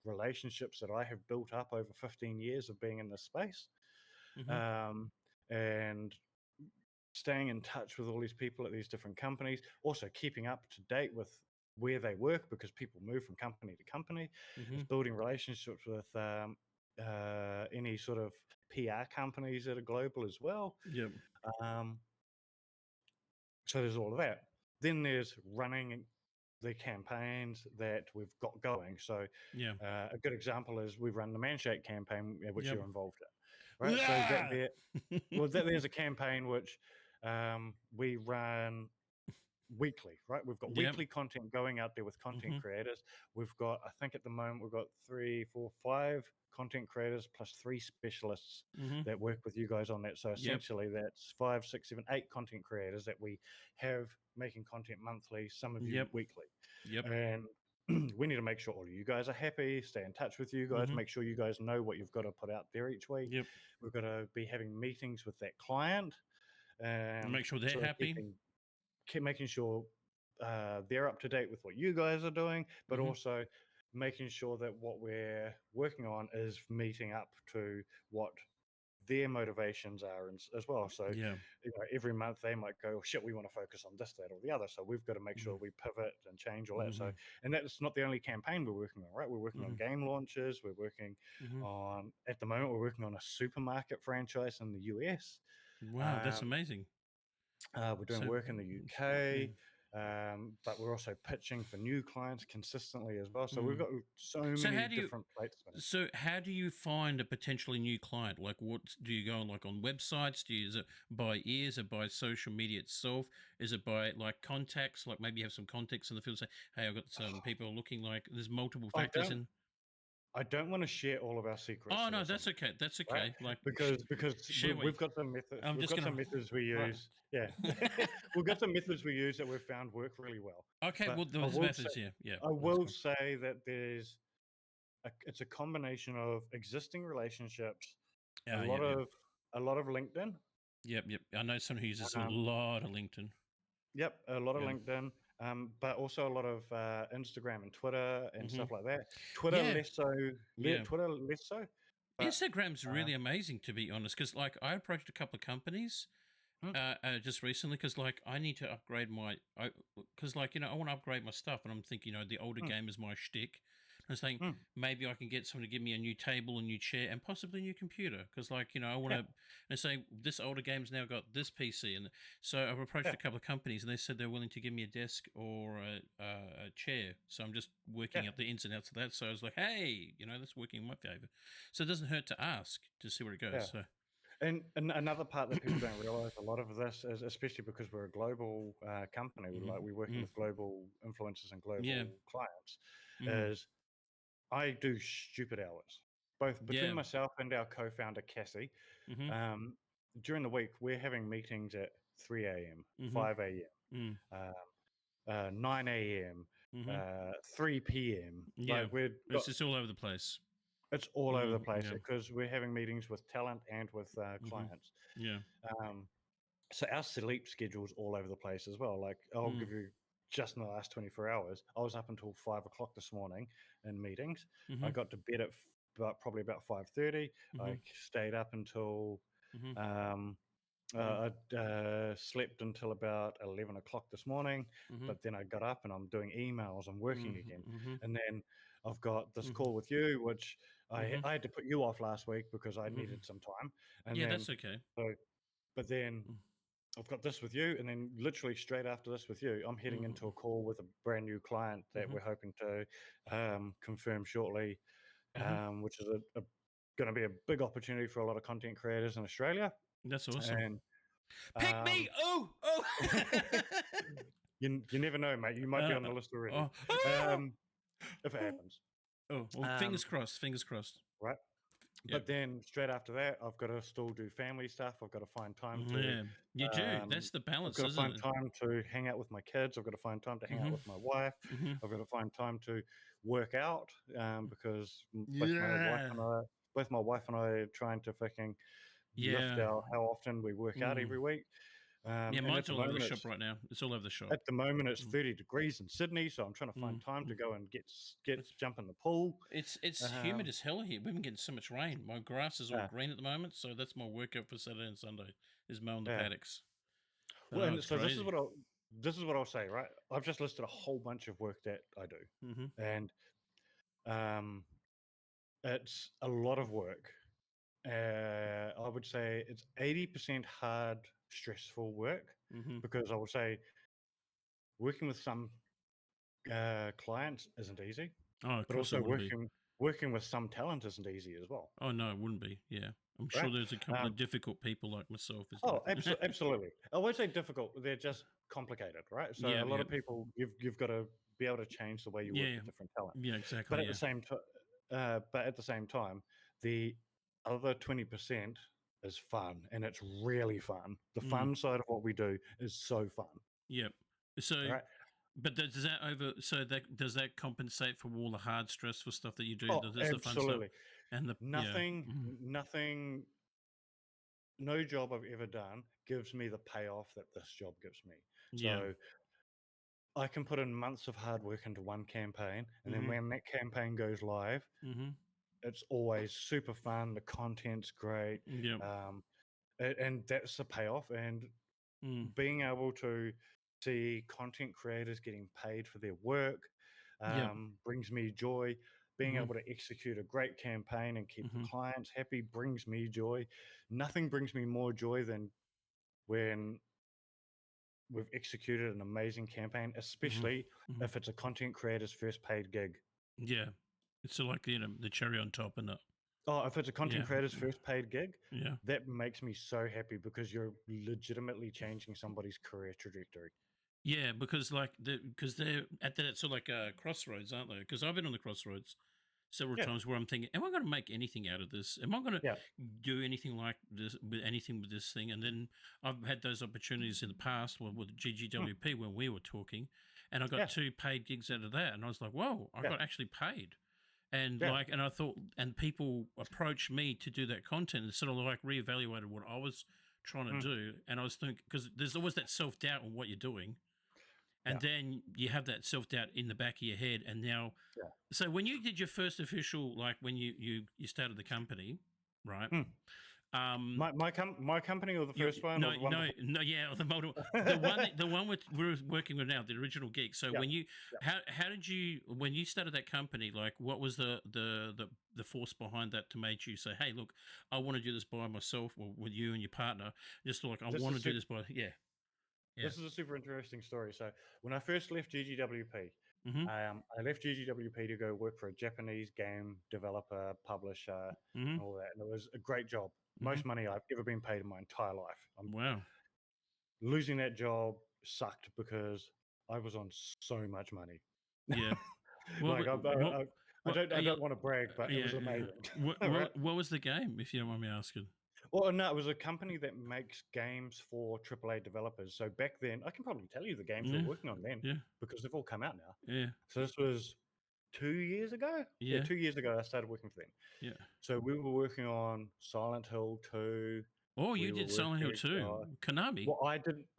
relationships that I have built up over 15 years of being in this space. mhm, Um, and staying in touch with all these people at these different companies, also keeping up to date with where they work, because people move from company to company. It's mhm, building relationships with any sort of PR companies that are global as well. yep, Um, so there's all of that. Then there's running the campaigns that we've got going. So yeah, a good example is we've run the Manshake campaign, which yep. you're involved in, right? So that Ah! there, well, there's a campaign which we run weekly, right? We've got Yep, weekly content going out there with content mhm, creators. We've got, I think at the moment, we've got 3, 4, 5 content creators plus 3 specialists mhm, that work with you guys on that. So yep, essentially, that's 5, 6, 7, 8 content creators that we have making content monthly, some of you yep, weekly. yep, And we need to make sure all of you guys are happy, stay in touch with you guys, mhm, make sure you guys know what you've got to put out there each week. yep. We've got to be having meetings with that client, Make sure they're sort of happy. keep making sure they're up to date with what you guys are doing, but Mhm, also making sure that what we're working on is meeting up to what their motivations are as well. So, yeah, every month they might go, "Oh, shit, we want to focus on this, that, or the other." So we've got to make sure mhm, we pivot and change all that. So, mhm, and that's not the only campaign we're working on, right? We're working on mhm, game launches. We're working mhm. on, at the moment, we're working on a supermarket franchise in the US. Wow, that's Um, amazing. we're doing So, work in the yeah. UK, but we're also pitching for new clients consistently as well. So we've Mm. got so So many how do you different plates spinning. how do you find a potentially new client? Like, what do you go on, like on websites? Do you Is it by ears or by social media itself? Is it by like contacts? Like maybe you have some contacts in the field say, "Hey, I've got some people looking." Like, there's multiple I factors don't in. I don't want to share all of our secrets Oh to no, listeners, that's okay. That's right? okay. Like, Because share what we've got some methods. I'm We've just got some gonna methods we right. use. Yeah, we've got some methods we use that we've found work really well. Okay, But well, those methods, yeah, yeah, I that's will cool. say that it's a combination of existing relationships, a lot Yep, yep, of a lot of LinkedIn. yep, yep. I know someone who uses a Um, lot of LinkedIn. Yep, a lot of Yeah. LinkedIn, but also a lot of Instagram and Twitter and Hmm. stuff like that. Twitter Yeah, less so. yeah. Twitter less so. But Instagram's um, really amazing, to be honest, because like I approached a couple of companies mm, just recently, because like I need to upgrade my, because like I want to upgrade my stuff, and I'm thinking the older mm, game is my shtick. I was thinking mm, maybe I can get someone to give me a new table, a new chair, and possibly a new computer, because like I want yeah, to. And say this older game's now got this PC, and so I've approached yeah, a couple of companies, and they said they're willing to give me a desk or a chair. So I'm just yeah, working out the ins and outs of that. So I was like, hey, that's working in my favor. So it doesn't hurt to ask to see where it yeah. goes. So. And another part that people don't realize, a lot of this is, especially because we're a global company, Hmm. we're working Hmm. with global influencers and Yeah. global clients, Mm. is I do stupid hours, both between Yeah. myself and our co-founder Cassie. Mhm. Um, During the week, we're having meetings at 3 a.m., Mhm. 5 Mm. a.m., 9 a.m., Mhm. 3 p.m. Yeah. Like we've got, It's just all over the place. it's all over the Mm. place Yeah. because we're having meetings with talent and with Mhm. clients. Yeah. Um, so our sleep schedule's all over the place as well. Like I'll Mm. give you, just in the last 24 hours, I was up until 5 o'clock this morning in meetings. I Mhm. got to bed at probably about 5:30. I Mhm. stayed up until Mhm. um, Mhm. I slept until about 11 o'clock this morning, Mhm. but then I got up and I'm doing emails, I'm working Mhm. again. Mhm. And then I've got this Mhm. call with you, which Mhm. I had to put you off last week because I Mhm. needed some time, and Yeah, then that's okay. so but then Mm. I've got this with you, and then literally straight after this with you, I'm heading into a Mhm. call with a brand new client that Mhm. we're hoping to confirm shortly, Mhm. which is going to be a big opportunity for a lot of content creators in Australia. That's awesome. And Pick me! um, Oh! Oh! you never know, mate. You might be Uh, on the list already oh. Ah! um, if it Oh! happens. Oh, well, Um, fingers crossed, fingers crossed. right. Yep. But then straight after that, I've got to still do family stuff. I've got to find time to Yeah. You do. That's the I've got balance, to isn't find it? time to hang out with my kids. I've got to find time to hang out Mhm. with my wife. Mhm. I've got to find time to work out because Yeah. both my wife and I are trying to fucking lift Yeah. our how often we work out Mm. every week. Yeah, And mine's all over the shop right now. It's all over the shop. at the moment it's Mm. 30 degrees in Sydney, so I'm trying to find Mm. time to Mm. go and get It's jump in the pool. it's humid Um, as hell here. We've been getting so much rain. My grass is all uh, green at the moment, so that's my workout for Saturday and Sunday is mowing the yeah. paddocks. Well, Oh, and it's so crazy. this is what I'll say, right? I've just listed a whole bunch of work that I do, Mhm. and um, it's a lot of work. I would say it's 80% hard, stressful work Mhm. because I would say working with some clients isn't easy, Oh, of but course it also wouldn't be. working with some talent isn't easy as well, Oh no, it wouldn't be. Yeah, I'm sure right? there's a couple Um, of difficult people like myself. Is oh, like, absolutely. I won't say difficult; they're just complicated, right? So yeah, a lot yeah, of people, you've got to be able to change the way you work yeah, with different talent, yeah, but exactly. at the Yeah. same time, the other 20% is fun, and it's really fun. The Mm, fun side of what we do is so fun, yep. So, right? but does that over? So that does that compensate for all the hard, stressful stuff that you do? Oh, Does the fun stuff absolutely. and the yeah, Nothing, mm, nothing, no job I've ever done gives me the payoff that this job gives me. yeah, So I can put in months of hard work into one campaign, and then mm-hmm, when that campaign goes live, mm-hmm, it's always super fun. The content's great, yep, um, and that's the payoff. And mm, being able to see content creators getting paid for their work yep, brings me joy. Being mm-hmm, able to execute a great campaign and keep the mm-hmm, clients happy brings me joy. Nothing brings me more joy than when we've executed an amazing campaign, mm-hmm, especially mm-hmm. if it's a content creator's first paid gig. Yeah. It's like the cherry on top, and Oh, if it's a content yeah, creator's first paid gig, yeah. that makes me so happy because you're legitimately changing somebody's career trajectory. Yeah, because they're at that sort of like a crossroads, aren't they? Because I've been on the crossroads several Yeah, times where I'm thinking, am I going to make anything out of this? Am I going to yeah, do anything like this with anything with this thing? And then I've had those opportunities in the past with mm, GGWP when we were talking, and I got yeah, 2 paid gigs out of that, and I was like, whoa, I yeah, got actually paid. And yeah. and I thought, and people approached me to do that content and sort of like reevaluated what I was trying to Mm, do. And I was thinking, because there's always that self doubt on what you're doing, yeah, and then you have that self doubt in the back of your head. And now, yeah. so when you did your first official, like when you started the company, right? Mm. Um, My company or the you first one or no the one no before? no yeah the model the one with we're working with now, the original Geek. So Yeah, when you yeah. how did you, when you started that company, like what was the force behind that to make you say, hey, look, I want to do this by myself or with you and your partner, just like I This want is to do super, this by yeah. this is a super interesting story. So when I first left GGWP, Mm-hmm. I left GGWP to go work for a Japanese game developer, publisher, Mm-hmm. and all that. And it was a great job. Mm-hmm. Most money I've ever been paid in my entire life. Wow. Losing that job sucked because I was on so much money. Yeah. Well, Like what I yeah, don't want to brag, but it yeah, was yeah. amazing. Right? What was the game, if you don't mind me asking? Well, no, it was a company that makes games for AAA developers. So back then, I can probably tell you the games we were Yeah, working on then yeah, because they've all come out now. yeah, So this was 2 years ago. Yeah, yeah, 2 years ago I started working for them. yeah. So we were working on Silent Hill 2. Oh, you We were did Silent Hill working too. on Konami. well,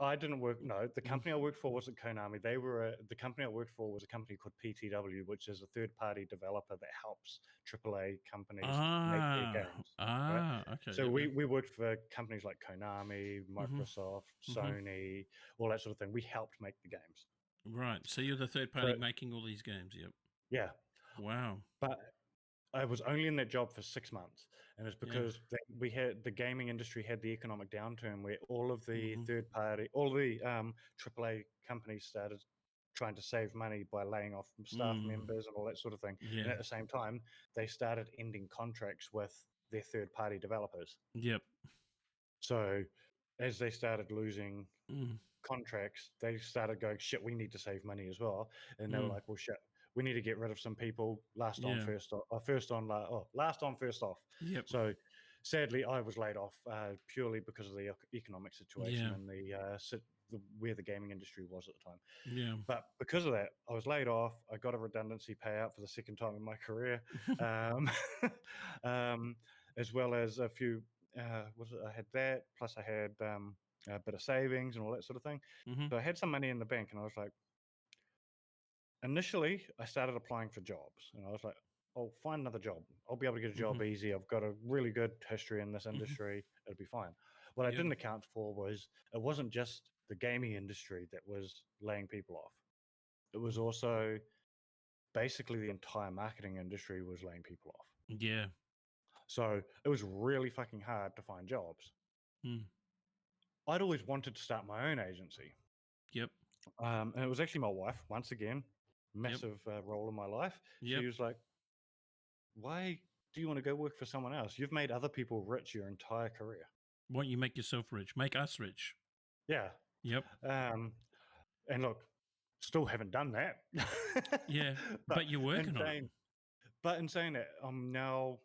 I didn't work. No, the Mm, company I worked for wasn't Konami. The company I worked for was a company called PTW, which is a third-party developer that helps AAA companies make their ah, games. Right. okay, So yep, yep. we worked for companies like Konami, Mm-hmm, Microsoft, mm-hmm. Sony, all that sort of thing. We helped make the games. Right. So you're the third party So making all these games. Yep. yeah, Wow. but I was only in that job for 6 months, and it's Yeah. because we had the gaming industry had the economic downturn where all of the Mhm. third party, all the AAA companies started trying to save money by laying off staff Mm. members and all that sort of thing. And Yeah. at the same time, they started ending contracts with their third party developers. Yep. So as they started losing Mm. contracts, they started going, shit, we need to save money as well. And they were Mm. like, well, shit, we need to get rid of some people. Last on, Yeah. first off, last on, first off. Yep. So sadly, I was laid off purely because of the economic situation Yeah. and where the gaming industry was at the time. Yeah. But because of that, I was laid off. I got a redundancy payout for the second time in my career, um, as well as a few. I had that, plus I had a bit of savings and all that sort of thing. Mhm. So I had some money in the bank, and I was like, initially, I started applying for jobs, and I was like, I'll find another job. I'll be able to get a job Mhm. easy. I've got a really good history in this Mhm. industry. It'll be fine. What I Yep. didn't account for was it wasn't just the gaming industry that was laying people off. It was also basically the entire marketing industry was laying people off. Yeah. So it was really fucking hard to find jobs. Mm. I'd always wanted to start my own agency. Yep. And it was actually my wife, once again, Yep. massive role in my life. She Yep. was like, why do you want to go work for someone else? You've made other people rich your entire career. Why don't you make yourself rich? Make us rich. Yeah. Yep. And look, still haven't done that. Yeah. but But you're in working on it. saying, in saying that, I'm now.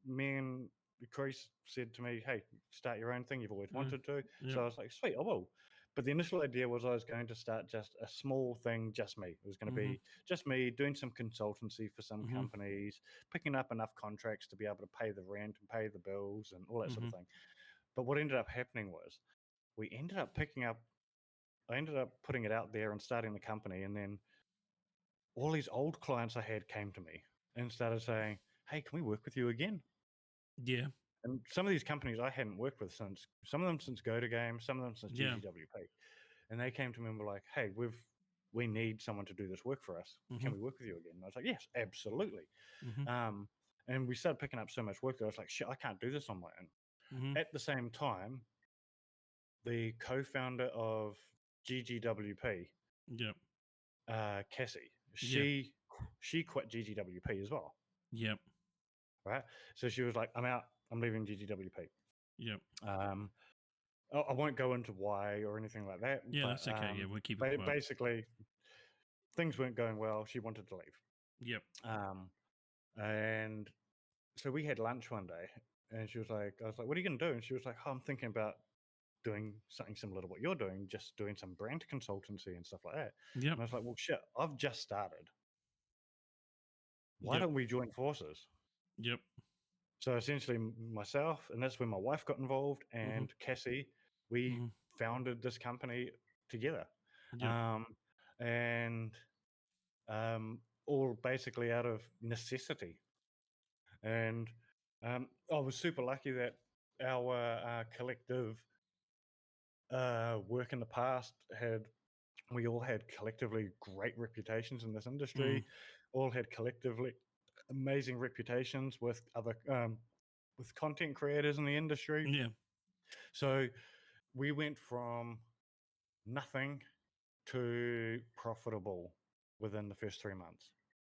Me and Chris said to me, "Hey, start your own thing. You've always wanted to." So Yep. I was like, "Sweet, I will." But the initial idea was I was going to start just a small thing, just me. It was going to Mhm. be just me doing some consultancy for some Mhm. companies, picking up enough contracts to be able to pay the rent and pay the bills and all that sort of Mhm. thing. But what ended up happening was we ended up picking up. I ended up putting it out there and starting the company, and then all these old clients I had came to me and started saying, "Hey, can we work with you again?" Yeah. And some of these companies I hadn't worked with since, some of them since Go to Game, some of them since Yeah. GGWP. And they came to me and were like, "Hey, we need someone to do this work for us. Can Mhm. we work with you again?" And I was like, "Yes, absolutely." Mhm. Um, and we started picking up so much work that I was like, "Shit, I can't do this on my own." Mhm. At the same time, the co-founder of GGWP, Yep. Cassie, Yeah. she quit GGWP as well, Yep. right? So she was like, "I'm out. I'm leaving GGWP." Yep. Um, I won't go into why or anything like that, Yeah, but that's okay. Yeah, we'll keep it quiet. basically, things weren't going well. She wanted to leave. Yep. Um, and so we had lunch one day, and she was like, I was like, "What are you going to do?" And she was like, "Oh, I'm thinking about doing something similar to what you're doing, just doing some brand consultancy and stuff like that." Yep. And I was like, "Well, shit, I've just started. Why Yep. don't we join forces?" Yep. So essentially, myself, and that's when my wife got involved, Mhm. and Cassie, we Mhm. founded this company together. Yep. Um, and all basically out of necessity. And I was super lucky that our collective work in the past we all had collectively great reputations in this Mm. industry, all had collectively amazing reputations with content creators in the industry. Yeah. So we went from nothing to profitable within the first 3 months.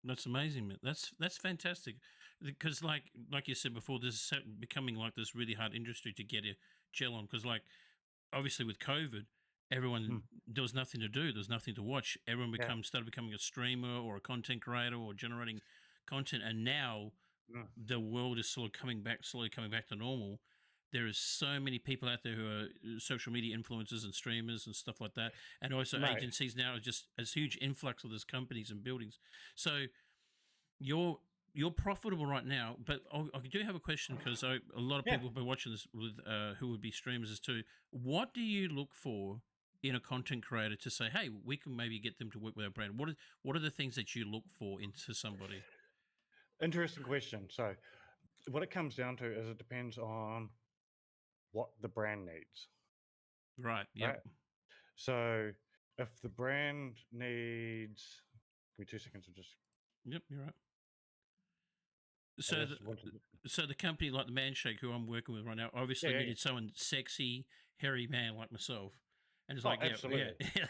That's amazing, man. That's fantastic. Because like you said before, this is becoming like this really hard industry to get a gel on. Because like obviously with COVID, everyone Mm, there was nothing to do. There was nothing to watch. Everyone yeah. started becoming a streamer or a content creator or generating content. And now Mm, the world is slowly coming back to normal. There is so many people out there who are social media influencers and streamers and stuff like that, and also mate. agencies now are just as huge influx of these companies and buildings. So you're you're profitable right now, but I do have a question because a lot of Yeah. people have been watching this with who would be streamers as too. What do you look for in a content creator to say, hey, we can maybe get them to work with our brand? What are the things that you look for into somebody? Interesting question. So, what it comes down to is it depends on what the brand needs, Right. Yep. right? So, if the brand needs, give me 2 seconds to just, Yep. You're right. I so the, just wanted. so the company like the Manshake, who I'm working with right now, Yeah, obviously yeah, yeah. needed someone sexy, hairy man like myself, and it's Oh, like, yeah, absolutely, yeah.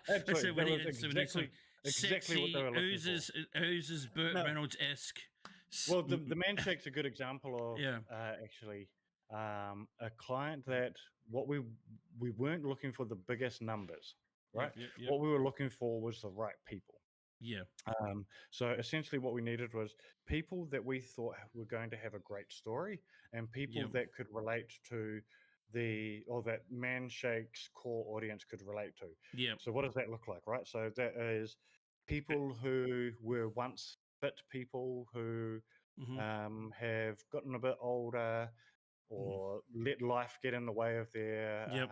I absolutely. said we That was needed, so we need some exactly what they sexy were looking for. oozes Burt No, Reynolds esque. well, the man shake's a good example of Yeah. actually a client that what we weren't looking for the biggest numbers, right? Yep. Yep. Yep. What we were looking for was the right people. Yeah. So essentially, what we needed was people that we thought were going to have a great story, and people Yep. that could relate to or that Man Shake's core audience could relate to. Yep. So what does that look like, right? So that is people who were once fit, people who Mm-hmm. have gotten a bit older, Mm-hmm. or let life get in the way of Yep.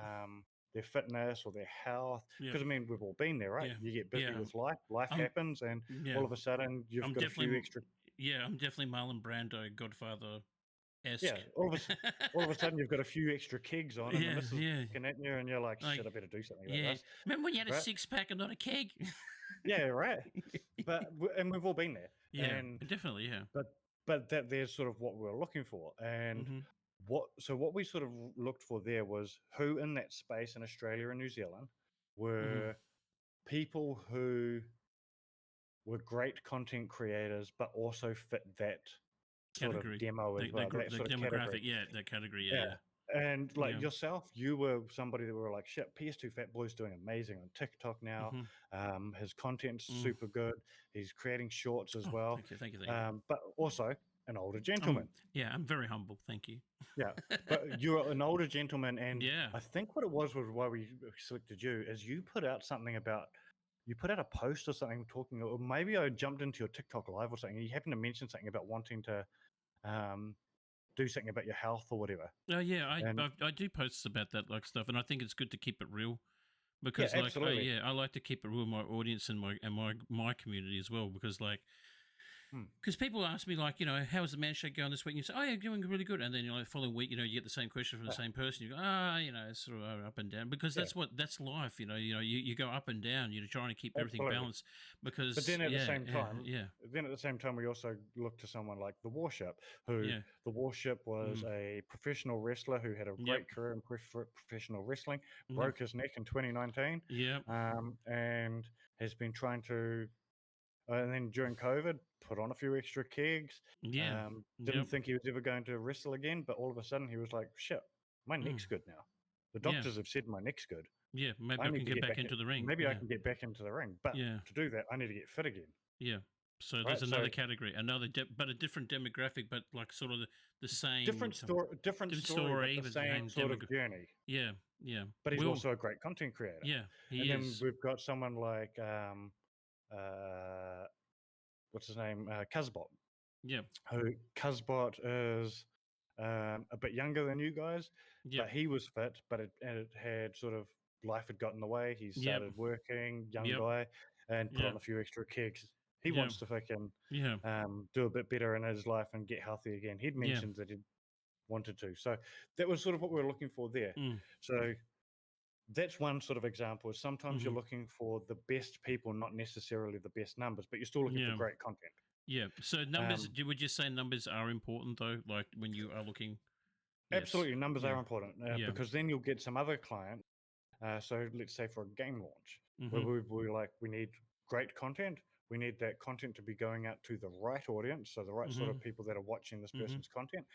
their fitness or their health. Yep. Because I mean, we've all been there, right? Yeah. You get busy Yeah. with life, life I'm. happens, and Yeah. all of a sudden you've I'm got a few definitely. extra. Yeah. I'm definitely Marlon Brando, Godfather Yeah, esque. all of a sudden you've got a few extra kegs on, and the Yeah. missus is Yeah. looking at you, and you're like, Like. shit, I better do something about Yeah. this, Remember when you had a right? 6-pack and not a keg? Yeah, right. And we've all been there, Yeah. and Definitely. Yeah. but that there's sort of what we're looking for, and Mm-hmm. what we sort of looked for there was who in that space in Australia and New Zealand Mm-hmm. were people who were great content creators, but also fit that sort of Category. demo as well, that The sort of category. demographic. Yeah. That category. Yeah. Yeah. And like Yeah. yourself, you were somebody that were like, shit, PS2 Fat Boy's doing amazing on TikTok now. His content's Mm-hmm. super good. He's creating shorts as Oh, well. thank you. Thank you. Thank you. But also an older gentleman. Yeah. I'm very humble. Thank you. Yeah. But you're an older gentleman. And Yeah. I think what it was why we selected you is you put out something about, you put out a post or something talking, or maybe I jumped into your TikTok live or something. And you happened to mention something about wanting to um, do something about your health or whatever. Oh yeah, And I do posts about that like stuff, and I think it's good to keep it real yeah, because absolutely. I like to keep it real with my audience and my community as well because Hmm. because people ask me like, how's the man shake going this week? And you say, oh yeah, doing really good, and then the following week, you get the same question from the Yeah, same person. You go, it's sort of up and down because yeah, that's life. You go up and down. You're trying to keep everything absolutely. balanced But because then at the same time, yeah, we also look to someone like the Warship, who yeah, the Warship was mm, a professional wrestler who had a yep, great career in professional wrestling, mm, broke his neck in 2019, yep, and has been trying to. And then during COVID, put on a few extra kegs. yeah, Didn't yep, think he was ever going to wrestle again, but all of a sudden he was like, "Shit, my mm, neck's good now. The yeah. doctors have said my neck's good. Yeah, maybe I I need can to get get back back. into the ring. Maybe I Yeah, can get back into the ring, but yeah, to do that, I need to get fit again." yeah. So there's Right. So another category, but a different demographic, but like sort of the same different different story, but story, the but the same same sort of demographic. journey. Yeah, yeah. But he's Will, also a great content creator. yeah, And he then is. we've got someone like uh, what's his name, Cuzbot, Yeah, who Cuzbot is a bit younger than you guys, yep, but he was fit, but it had sort of life had gotten in the way. He yep, started working, young yep, guy, and put yeah, on a few extra kicks. He yeah, wants to fucking yeah, do a bit better in his life and get healthy again. He'd yeah. mentioned that he wanted to. So that was sort of what we were looking for there. Mm, So that's one sort of example. Is sometimes mm-hmm, you're looking for the best people, not necessarily the best numbers, but you're still looking for yeah, great content. yeah. So numbers. Um, Would you say numbers are important though? Like when you are looking. Yes. Absolutely, numbers Yeah. are important Yeah. because then you'll get some other client. So let's say for a game launch, where Mm-hmm. we need great content. We need that content to be going out to the right audience, so the right sort Mm-hmm. of people that are watching this Mm-hmm. person's content.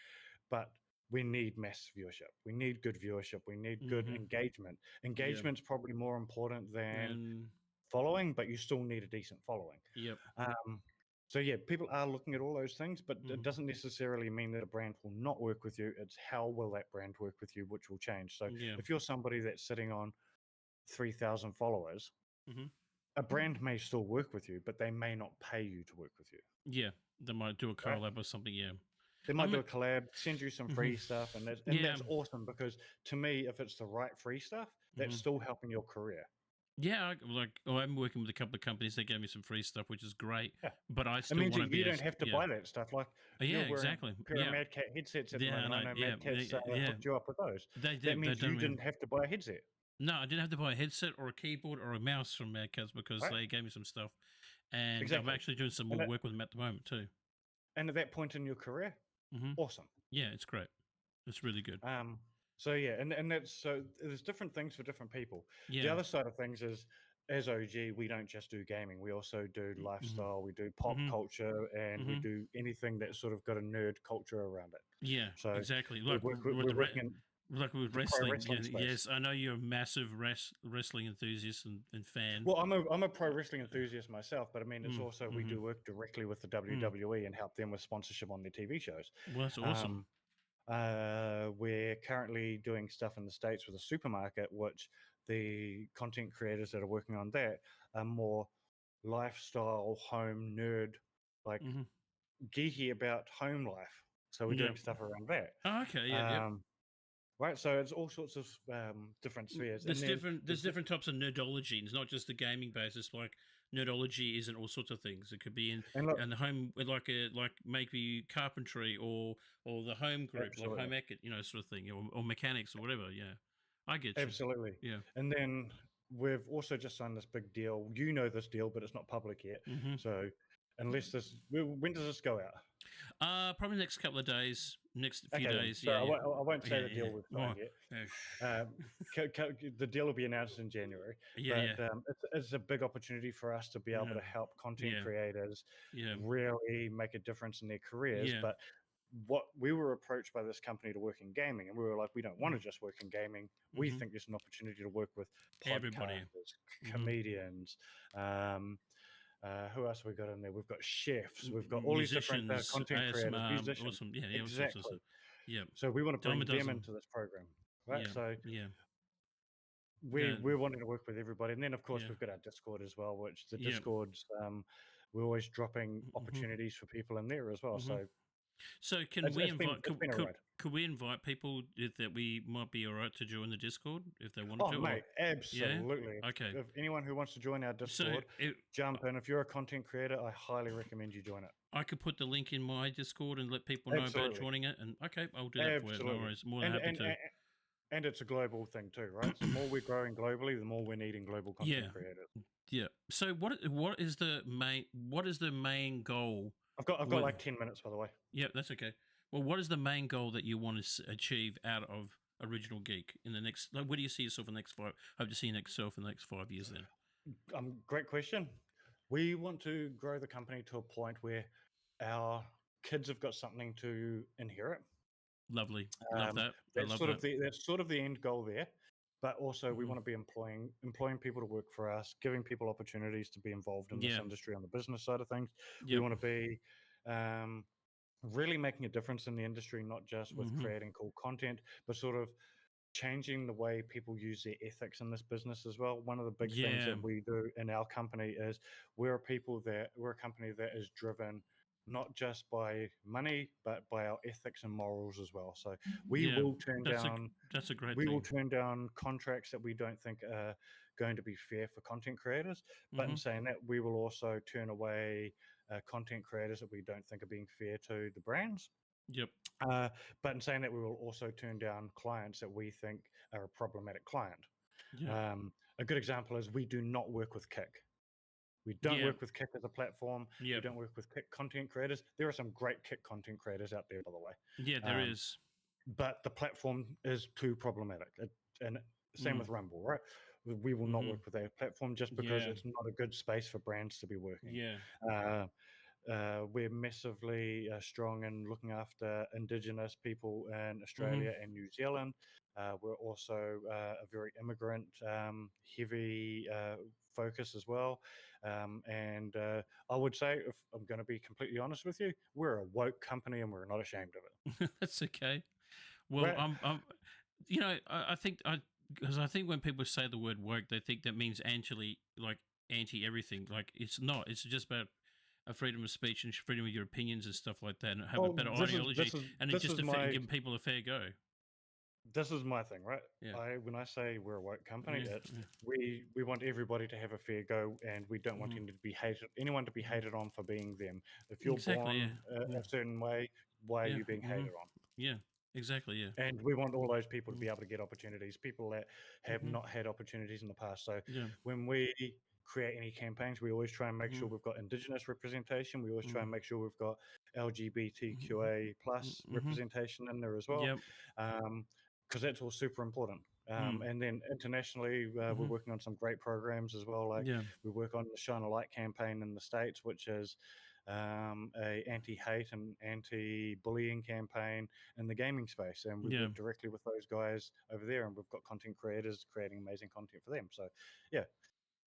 But we need mass viewership. We need good viewership. We need good Mm-hmm. engagement. Yeah. Engagement's probably more important than And following, but you still need a decent following. yep. Um, so yeah, people are looking at all those things, but it Mm-hmm. doesn't necessarily mean that a brand will not work with you. It's how will that brand work with you, which will change. So Yeah. if you're somebody that's sitting on 3,000 followers, Mm-hmm. a brand may still work with you, but they may not pay you to work with you. Yeah. They might do a Right? collab or something. Yeah. They might I'm. do a collab, send you some Mm-hmm. free stuff, and Yeah. that's awesome because to me, if it's the right free stuff, that's Mm-hmm. still helping your career. Yeah. I'm working with a couple of companies that gave me some free stuff, which is great. Yeah. But I It still means want that to be you as don't have to yeah. buy that stuff. Like Oh, yeah. you're wearing Exactly. a pair of Yeah. Mad Cat headsets at the Yeah. I moment. I know. know Yeah. Mad Cat's Yeah. hooked you up with those. They That did. They means you done. didn't have to buy a headset, No, I didn't have to buy a headset or a keyboard or a mouse from Mad Cats because right? they gave me some stuff, and I'm Exactly. actually doing some And more work with them at the moment too. and at that point in your career, Mm-hmm. awesome. Yeah, it's great. It's really good. So yeah, and that's so there's different things for different people. The Yeah. other side of things is, as OG, we don't just do gaming. We also do Mm-hmm. lifestyle, we do pop Mm-hmm. culture, and we Mm-hmm. do anything that's sort of got a nerd culture around it. Yeah, So exactly. Like with we're the working in like with the pro wrestling. wrestling Yeah, space. yes, I know you're a massive wrestling enthusiast and fan. Well, I'm a pro wrestling enthusiast myself, but I mean, it's also we Mm-hmm. do work directly with the Mm. WWE and help them with sponsorship on their TV shows. Well, that's awesome. Um, we're currently doing stuff in the States with a supermarket, which the content creators that are working on that are more lifestyle, home nerd, like Mm-hmm. geeky about home life. So we're Yeah. doing stuff around that. Oh, okay. Yeah. Yep. Um, right. So it's all sorts of different spheres. And There's then different the there's different types of nerdology. It's not just the gaming basis. Like nerdology is in all sorts of things. It could be and look, in the home with like maybe carpentry or the home group like absolutely. home ec, sort of thing, or mechanics or whatever. Yeah, I get you. Absolutely. Yeah. And then we've also just signed this big deal. You know this deal, but it's not public yet. Mm-hmm. So unless when does this go out? Probably next couple of days, next few Okay, then. days. So Yeah, yeah, I won't say yeah, the deal yeah. we've Oh, signed yet. yeah, The deal will be announced in January, yeah, but yeah, it's a big opportunity for us to be able to help content yeah, creators yeah, really make a difference in their careers. yeah. But what we were approached by this company to work in gaming, and we were like, we don't want to just work in gaming. We Mm-hmm. think there's an opportunity to work with Everybody. podcasters, Mm-hmm. comedians. Who else have we got in there? We've got chefs. We've got all these different Musicians, content creators, ASMR, musicians. awesome. Yeah, yeah, all sorts of Exactly. stuff. Yeah, So we want to dime a bring them dozen. into this program, right? Yeah, So yeah, yeah, we're wanting to work with everybody, and then of course yeah, we've got our Discord as well, which the yeah. Discords we're always dropping Mm-hmm. opportunities for people in there as well. Mm-hmm. So So can we invite? it's been a ride. Could we invite people that we might be all right to join the Discord if they wanted Oh to? Or mate, yeah, absolutely. okay. If anyone who wants to join our So Discord, jump in. If you're a content creator, I highly recommend you join it. I could put the link in my Discord and let people know about Absolutely, joining it. And okay, I'll do that for you. No absolutely, worries. More than and happy and to. and, and it's a global thing too, right? So the more we're growing globally, the more we're needing global content Yeah, creators. yeah. So what is the main goal? I've got With like 10 minutes, by the way. yeah, that's okay. Well, what is the main goal that you want to achieve out of Original Geek in the next? Like, where do you see yourself in the next five? Hope to see yourself in the next 5 years. Then Great question. We want to grow the company to a point where our kids have got something to inherit. lovely, love that. I That's love sort that. of the end goal there. But also, we Mm-hmm. want to be employing people to work for us, giving people opportunities to be involved in this Yeah. industry on the business side of things. We Yep. want to be um, really making a difference in the industry, not just with Mm-hmm. creating cool content, but sort of changing the way people use their ethics in this business as well. One of the big things Yeah. that we do in our company is we're a company that is driven not just by money but by our ethics and morals as well. So we Yeah. will turn down That's a great thing. contracts that we don't think are going to be fair for content creators. But Mm-hmm. in saying that, we will also turn away content creators that we don't think are being fair to the brands. Yep. But in saying that, we will also turn down clients that we think are a problematic client. Yeah. A good example is we do not work with Kick. We don't Yeah. work with Kick as a platform. We Yep. don't work with Kick content creators. There are some great Kick content creators out there, by the way. Yeah. There Um, is. but the platform is too problematic. And same Mm. with Rumble, right? We will not Mm-hmm. work with that platform just because Yeah. it's not a good space for brands to be working. Yeah. We're massively strong in looking after Indigenous people in Mm-hmm. Australia and New Zealand. We're also a very immigrant heavy focus as well. And I would say, if I'm going to be completely honest with you, we're a woke company and we're not ashamed of it. That's okay. Well, Right? I think because I think when people say the word woke, they think that means anti everything. Like it's not. It's just about a freedom of speech and freedom of your opinions and stuff like that, and have a Oh, better ideology, and it's this just is my giving people a fair go. thing, right? Yeah. When I say we're a woke company, Yeah. it's Yeah. we want everybody to have a fair go, and we don't want Mm-hmm. anyone to be Mm-hmm. hated on for being them. If you're Exactly. born Yeah. Yeah. a certain way, why are Yeah. you being Mm-hmm. hated on? Yeah. Exactly. Yeah. And we want all those people to Mm-hmm. be able to get opportunities, people that have Mm-hmm. not had opportunities in the past. So Yeah. when we create any campaigns, we always try and make sure we've got Indigenous representation. We always try and make sure we've got LGBTQA plus representation in there as well, Yep. because that's all super important. And then internationally, we're working on some great programs as well. Like Yeah. we work on the Shine a Light campaign in the States, which is a anti-hate and anti-bullying campaign in the gaming space, and we Yeah. work directly with those guys over there, and we've got content creators creating amazing content for them. So yeah.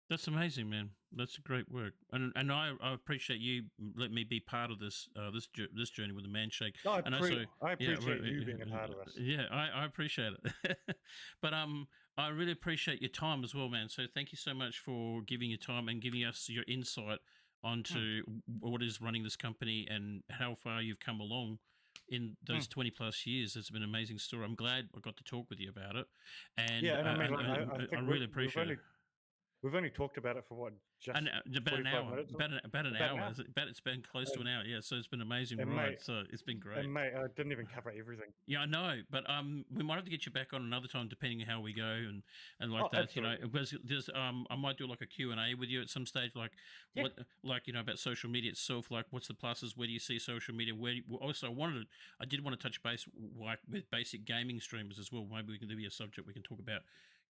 That's amazing, man. That's great work, and I appreciate you let me be part of this this journey with the Manshake. No, And also, I yeah, appreciate you being a part of this. yeah, I appreciate it. But I really appreciate your time as well, man. So thank you so much for giving your time and giving us your insight onto what is running this company and how far you've come along in those 20 plus years. It's been an amazing story. I'm glad I got to talk with you about it, and Yeah, and I mean, like, I I think really appreciate it. we've only talked about it for what, just About an 45 hour, minutes? about an About an hour. hour. It's been close to an hour. Yeah, so it's been an amazing And ride. mate, So it's been great. and mate, I didn't even cover everything. Yeah, I know, but we might have to get you back on another time, depending on how we go and like Oh, that. You know, absolutely. because there's I might do like a Q&A with you at some stage, like Yeah. what, like you know, about social media itself, like what's the pluses, where do you see social media, also I did want to touch base like with basic gaming streamers as well. Maybe we can do a subject we can talk about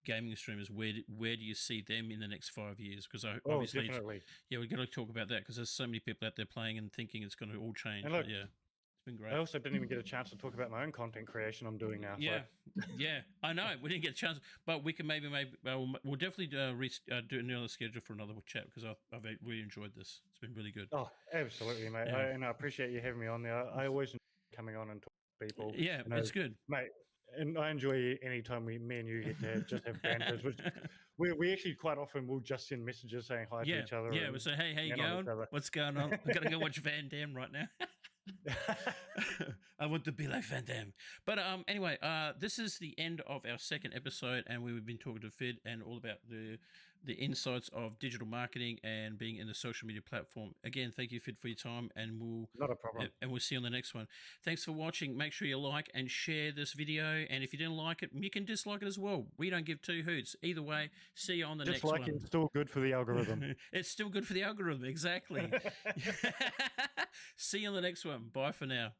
gaming streamers. Where do you see them in the next 5 years? Because Oh, obviously, definitely. yeah, we're going to talk about that because there's so many people out there playing and thinking it's going to all change. And But look, yeah, it's been great. I also didn't even get a chance to talk about my own content creation I'm doing now. Yeah, So yeah, I know we didn't get a chance, but we can maybe we'll definitely do another schedule for another chat because I've really enjoyed this. It's been really good. oh, absolutely, mate. Yeah, And I appreciate you having me on there. I always enjoy coming on and talk to people. yeah, You know, it's good. mate, and I enjoy any time me and you get to just have banters, which we actually quite often will just send messages saying hi to Yeah, each other yeah. and We say, hey, how you on each going? other. What's going on? I gotta go watch Van Damme right now. I want to be like Van Damme. But anyway, this is the end of our second episode, and we've been talking to Phid and all about the insights of digital marketing and being in the social media platform. Again, thank you, Phid, for your time, and Not a problem. we'll see you on the next one. Thanks for watching. Make sure you like and share this video, and if you didn't like it, you can dislike it as well. We don't give two hoots. Either way, see you on the next one. Disliking still good for the algorithm. It's still good for the algorithm, exactly. See you on the next one. Bye for now.